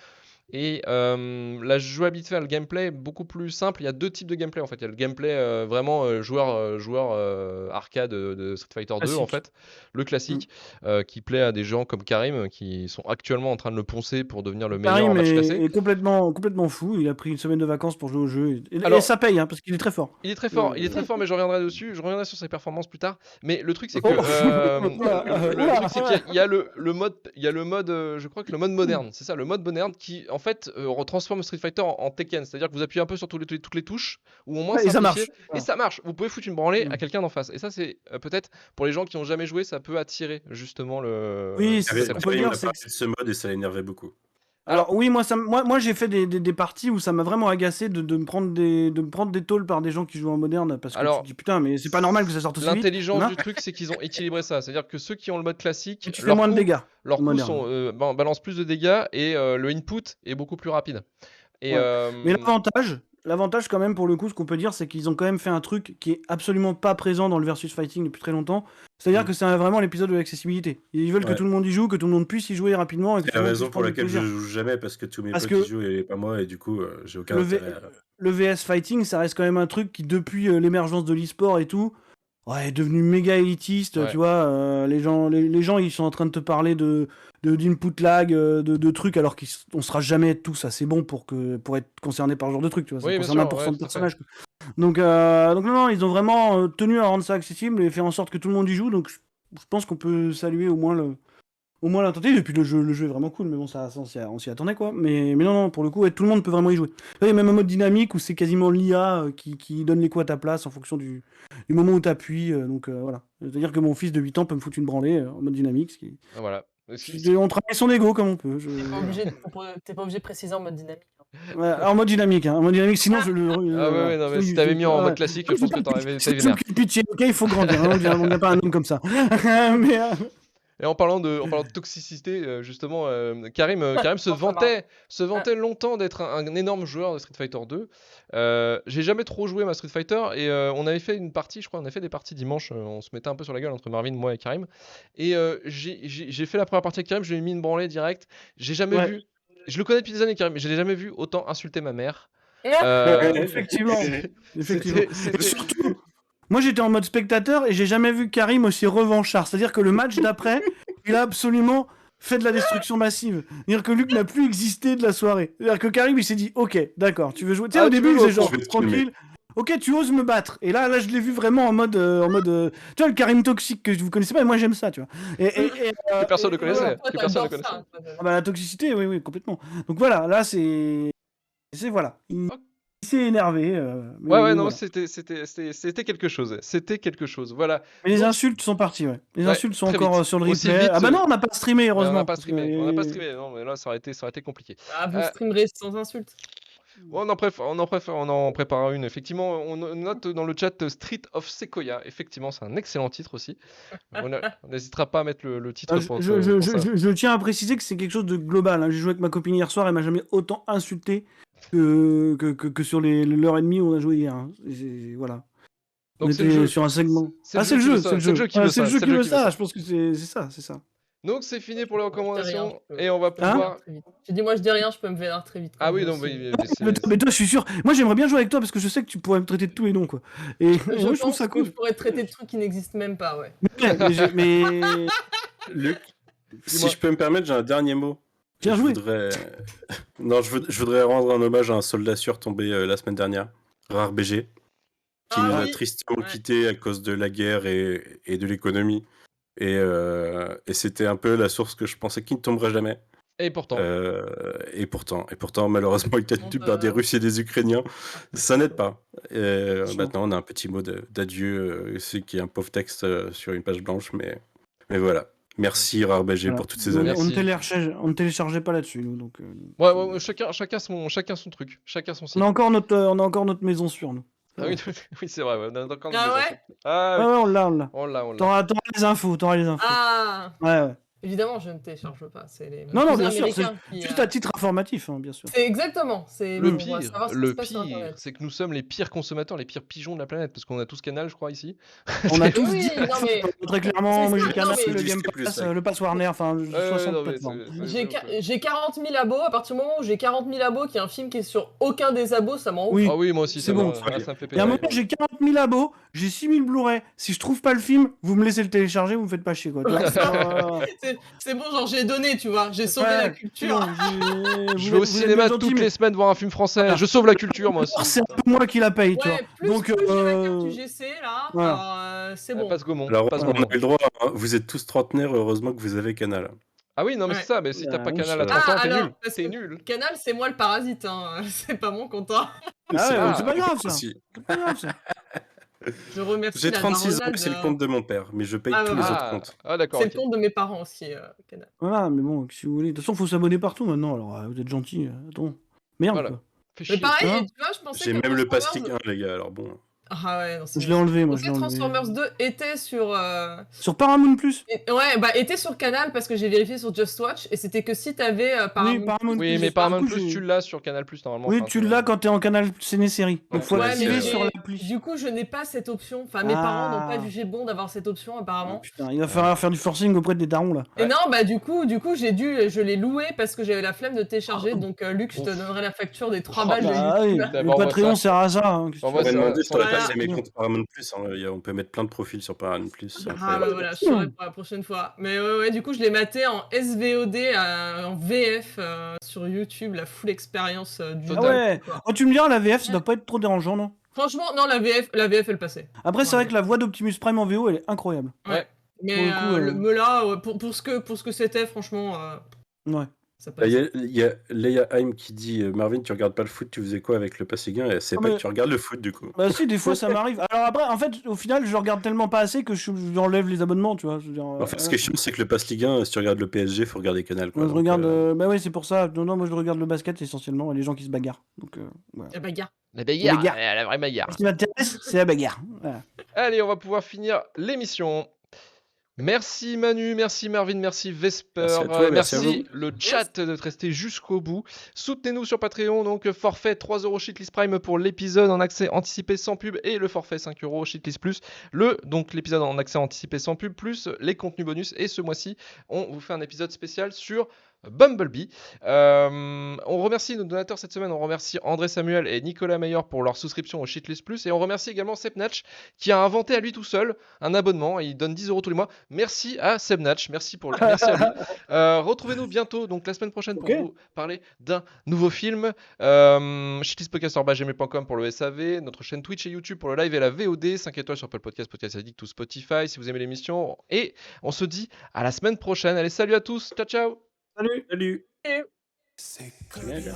Et la jouabilité, le gameplay est beaucoup plus simple. Il y a deux types de gameplay en fait. Il y a le gameplay vraiment joueur arcade de Street Fighter 2 en Classique. fait, le classique qui plaît à des gens comme Karim qui sont actuellement en train de le poncer pour devenir le meilleur en Karim match classé. est complètement fou. Il a pris une semaine de vacances pour jouer au jeu. Et Alors- ça paye hein, parce qu'il est très fort. Il est très fort, mais je reviendrai dessus. Je reviendrai sur ses performances plus tard. Mais le truc, c'est que Oh. le truc, c'est qu'il y a le mode, je crois que le mode moderne, c'est ça, le mode moderne qui en fait retransforme Street Fighter en Tekken. C'est-à-dire que vous appuyez un peu sur toutes les touches, ou au moins Ouais, et ça simplifié, marche. et ça marche. Vous pouvez foutre une branlée Mm. à quelqu'un d'en face. Et ça, c'est peut-être pour les gens qui n'ont jamais joué, ça peut attirer justement le. Oui, cet c'est ce qu'on peut aspect. Karim dire, m'a c'est parlé de ce mode et ça l'énervait beaucoup. Alors oui, moi j'ai fait des parties où ça m'a vraiment agacé de me prendre des tôles par des gens qui jouent en moderne parce que Alors, tu te dis putain mais c'est pas normal que ça sorte aussi vite. L'intelligence Hein du truc, c'est qu'ils ont équilibré ça. C'est-à-dire que ceux qui ont le mode classique, Et tu fais moins de dégâts. leurs en coups moderne. balancent plus de dégâts et le input est beaucoup plus rapide. Et Ouais. Mais l'avantage quand même pour le coup, ce qu'on peut dire, c'est qu'ils ont quand même fait un truc qui est absolument pas présent dans le versus fighting depuis très longtemps. C'est-à-dire que c'est vraiment l'épisode de l'accessibilité. Ils veulent que Ouais. tout le monde y joue, que tout le monde puisse y jouer rapidement. Et que C'est tout la le monde raison puisse pour prendre du laquelle je plaisir. joue jamais parce que tous mes Parce potes que y jouent et pas moi et du coup j'ai aucun Le, intérêt. le VS Fighting, ça reste quand même un truc qui, depuis l'émergence de l'e-sport et tout, ouais, est devenu méga élitiste. Ouais. Tu vois, les gens, ils sont en train de te parler d'input lag, de trucs, alors qu'on sera jamais tous assez bons pour être concernés par ce genre de truc. Tu vois, ça Oui, bien concerne sûr, 1% ouais, de tout à personnages. Quoi. Donc non, ils ont vraiment tenu à rendre ça accessible et fait en sorte que tout le monde y joue. Donc, je pense qu'on peut saluer au moins l'intentative. Et puis le jeu est vraiment cool, mais bon, ça on s'y attendait quoi. Mais non, pour le coup, ouais, tout le monde peut vraiment y jouer. Il y a même un mode dynamique où c'est quasiment l'IA qui donne les coups à ta place en fonction du moment où tu appuies. Donc voilà. C'est-à-dire que mon fils de 8 ans peut me foutre une branlée en mode dynamique. voilà. On travaille son ego comme on peut. T'es pas obligé de préciser en mode dynamique. Ouais, en mode dynamique, sinon je le. Ah ouais, non, mais si t'avais mis en mode classique, je pense que t'aurais C'est vénère. pitié, ok, il faut grandir. Hein, on n'est pas un homme comme ça. Mais, Et en parlant de toxicité, justement, Karim se vantait longtemps d'être un énorme joueur de Street Fighter 2. J'ai jamais trop joué à Street Fighter et on avait fait une partie, je crois, on a fait des parties dimanche, on se mettait un peu sur la gueule entre Marvin, moi et Karim. Et j'ai fait la première partie avec Karim, je lui ai mis une branlée direct. J'ai jamais vu, je le connais depuis des années Karim, mais je l'ai jamais vu autant insulter ma mère. Effectivement. C'était- Et surtout, moi j'étais en mode spectateur et j'ai jamais vu Karim aussi revanchard. C'est-à-dire que le match d'après, il a absolument fait de la destruction massive. C'est-à-dire que Luc n'a plus existé de la soirée. C'est-à-dire que Karim il s'est dit ok, d'accord, tu veux jouer. Tu sais, Ah, au tu début veux il jouer faisait au genre fond. tranquille. ok, tu oses me battre. Et là, je l'ai vu vraiment en mode, tu vois, le Karim toxique que vous connaissez pas, et moi j'aime ça, tu vois. Que personne ne connaissait. Toi, Que personne ne t'adores connaissait. ça. Ah bah, la toxicité, oui, complètement. Donc voilà, là, c'est voilà. Il s'est énervé. Ouais, non, voilà. c'était quelque chose. C'était quelque chose. Voilà. Mais les Donc, insultes sont parties, ouais. Les Ouais, insultes sont très encore vite. sur le Aussi replay. vite, Ah bah non, on n'a pas streamé, Ouais, heureusement. on n'a pas parce que- streamé. On n'a pas streamé. Non, mais là, ça aurait été compliqué. Ah, vous streamerez sans insulte. On en prépare une. Effectivement, on note dans le chat Street of Sequoia. Effectivement, c'est un excellent titre aussi. On n'hésitera pas à mettre le titre pour ça. Je tiens à préciser que c'est quelque chose de global. Hein. J'ai joué avec ma copine hier soir, elle m'a jamais autant insulté que sur l'heure et demie où on a joué hier. Hein. Voilà. Donc on c'est le était jeu. sur un segment. C'est le C'est le jeu jeu, qui veut c'est le ça. jeu. C'est le jeu qui veut C'est le ça. jeu C'est qui le veut jeu qui veut ça. ça. Je pense que c'est ça. Donc c'est fini pour les Moi, je dis rien, recommandations. je peux- Et on va pouvoir. Très vite. Tu dis, moi, je dis rien, je peux me vénère très vite. Ah oui, Moi non, aussi. Mais toi, je suis sûr. Moi, j'aimerais bien jouer avec toi parce que je sais que tu pourrais me traiter de tous les noms, quoi. Et Je moi, je trouve pense ça que cool. je pourrais traiter de trucs qui n'existent même pas, ouais. Mais Luc, si Dis-moi. je peux me permettre, j'ai un dernier mot. Bien Je joué. voudrais... Non, je voudrais rendre un hommage à un soldat sûr tombé la semaine dernière, Rare BG, qui nous a oui. tristement Ouais. quitté à cause de la guerre et de l'économie. Et c'était un peu la source que je pensais qu'il ne tomberait jamais. Et pourtant. Et pourtant, malheureusement, il est tenu par des Russes et des Ukrainiens. Ça n'aide pas. Maintenant, on a un petit mot d'adieu, c'est qui est un pauvre texte sur une page blanche, mais voilà. Merci Rare BG Voilà. pour toutes ces années. On ne téléchargeait pas là-dessus, nous. Donc, Ouais, chacun son truc. Chacun son site. on a encore notre maison sûre, nous. Ah oui, oui, c'est vrai. Ouais, on a encore Ah des ouais infos. Ah oui. Ouais, on l'a. On l'a. T'auras les infos. Ah Ouais. Évidemment, je ne télécharge pas. C'est les Non, cousins bien sûr, américains qui, juste à titre informatif, hein, bien sûr. C'est exactement. C'est Le pour pire, savoir ce qui se passe sur pire, Internet. c'est que nous sommes les pires consommateurs, les pires pigeons de la planète, parce qu'on a tous Canal, je crois, ici. On a tous Oui, dit non, mais- très clairement, c'est moi ça, j'ai Canal, non, mais- le Game Disque+, Pass, ouais. le Pass Warner, enfin 60 non, mais plateformes. J'ai 40 000 abos. À partir du moment où j'ai 40 000 abos, qu'il y a un film qui est sur aucun des abos, ça m'en ouf. Oui. Ah oui, moi aussi, C'est ça bon. me ça me fait Et à un plaisir. moment, j'ai 40 000 abos, j'ai 6 000 Blu-ray. Si je trouve pas le film, vous me laissez le télécharger, vous me faites pas chier, quoi. C'est bon, genre j'ai donné, tu vois. J'ai sauvé la culture. Je vais au cinéma toutes les semaines voir un film français. Voilà. Je sauve la culture, moi aussi. C'est un peu moi qui la paye, tu vois. Ouais, plus, Donc, plus j'ai la carte UGC, là, voilà. alors, c'est bon. Passe Gaumont. Alors, Passe on Gaumont. a eu le droit, hein. Vous êtes tous trentenaires, heureusement que vous avez Canal. Ah oui, non, mais Ouais. c'est ça, mais si t'as pas Ah, Canal à ça- 30 ans, t'es alors, nul. parce T'es que nul. Canal, c'est moi le parasite, hein. C'est pas mon compte, hein. Ah ouais, Ah, c'est pas grave, ça. Aussi. C'est pas grave, ça. Je remercie J'ai la 36 ans, daronade, c'est le compte de mon père, mais je paye Ah, tous les ouais. autres comptes. Ah, d'accord. C'est ok. le compte de mes parents aussi, Canal. Voilà, mais bon, si vous voulez. De toute façon, faut s'abonner partout maintenant, alors vous êtes gentils. Attends. Merde, Voilà. quoi. Fais Mais chier. pareil, Hein tu vois, je pensais J'ai que même le Transformers- Pastic 1, les gars, alors bon. Ah ouais, non, c'est Je l'ai enlevé, moi, Je je l'ai pensais enlevé. Transformers 2 était sur... Sur Paramount Plus. Ouais, bah était sur Canal parce que j'ai vérifié sur Just Watch et c'était que si t'avais Paramount. Oui, Paramount Oui, Plus. mais Paramount Du coup, Plus, tu l'as sur Canal Plus normalement. Oui, enfin, tu l'as quand t'es en Canal Ciné-Série. Donc faut Ouais, l'activer mais sur j'ai- l'appli. Du coup, je n'ai pas cette option. Enfin, mes Ah. parents n'ont pas jugé bon d'avoir cette option apparemment. Putain, il va falloir faire du forcing auprès des darons, là. Et non, bah du coup, je l'ai loué parce que j'avais la flemme de télécharger. Donc Luc, je te Ouf. donnerai la facture des 3 Oh, balles de Bah oui, YouTube. le D'abord, Patreon ça. sert à ça. Hein, qu'est-ce que On tu va veux. On ça- m'a demandé si ça- t'aurais voilà. passé mes comptes Paramount Plus. Hein. On peut mettre plein de profils sur Paramount Plus. Ah bah voilà, je saurai pour la prochaine fois. Mais ouais, du coup, je l'ai maté en SVOD, en VF sur YouTube, la full expérience du Ah Total. ouais. quoi. Oh, tu me diras, la VF, ça doit pas être trop dérangeant, non? Franchement, non, la VF, elle passait. Après, c'est vrai que la voix d'Optimus Prime en VO, elle est incroyable. Ouais. Mais Pour le coup, me là, ouais, pour ce que c'était, franchement, Ouais. ça Il passe. y a Leia Haim qui dit Marvin, tu regardes pas le foot, tu faisais quoi avec le Pastic 1? Et elle sait Ah, pas mais- que tu regardes le foot du coup. Bah si, des fois ça m'arrive. Alors après, en fait, au final, je regarde tellement pas assez que j'enlève les abonnements, tu vois. Je veux dire, En fait, ce qui est chiant, c'est que le Pastic 1, si tu regardes le PSG, faut regarder Canal. Quoi. moi, je Donc, regarde. Bah ouais, c'est pour ça. Non, moi je regarde le basket essentiellement et les gens qui se bagarrent. Donc, voilà. La bagarre. La bagarre, bagarre. la vraie bagarre. Ce qui m'intéresse, c'est la bagarre. Voilà. Allez, on va pouvoir finir l'émission. Merci Manu, merci Marvin, merci Vesper, Merci à toi, merci à merci le chat d'être resté jusqu'au bout. Soutenez-nous sur Patreon, donc forfait 3€ Shitlist Prime pour l'épisode en accès anticipé sans pub et le forfait 5€ Shitlist Plus. Donc l'épisode en accès anticipé sans pub plus les contenus bonus. Et ce mois-ci, on vous fait un épisode spécial sur Bumblebee. On remercie nos donateurs cette semaine. On remercie André Samuel et Nicolas Meyer pour leur souscription au Shitlist Plus. Et on remercie également Seb Natch qui a inventé à lui tout seul un abonnement. Il donne 10 € tous les mois. Merci à Seb Natch. Merci à lui. Retrouvez-nous bientôt, donc la semaine prochaine, pour Ok. vous parler d'un nouveau film. Shitlistpodcast.gmail.com pour le SAV. Notre chaîne Twitch et YouTube pour le live et la VOD. 5 étoiles sur Apple Podcast, Podcast Addict ou Spotify si vous aimez l'émission. Et on se dit à la semaine prochaine. Allez, salut à tous. Ciao, ciao. Salut. Salut. Et- Génial.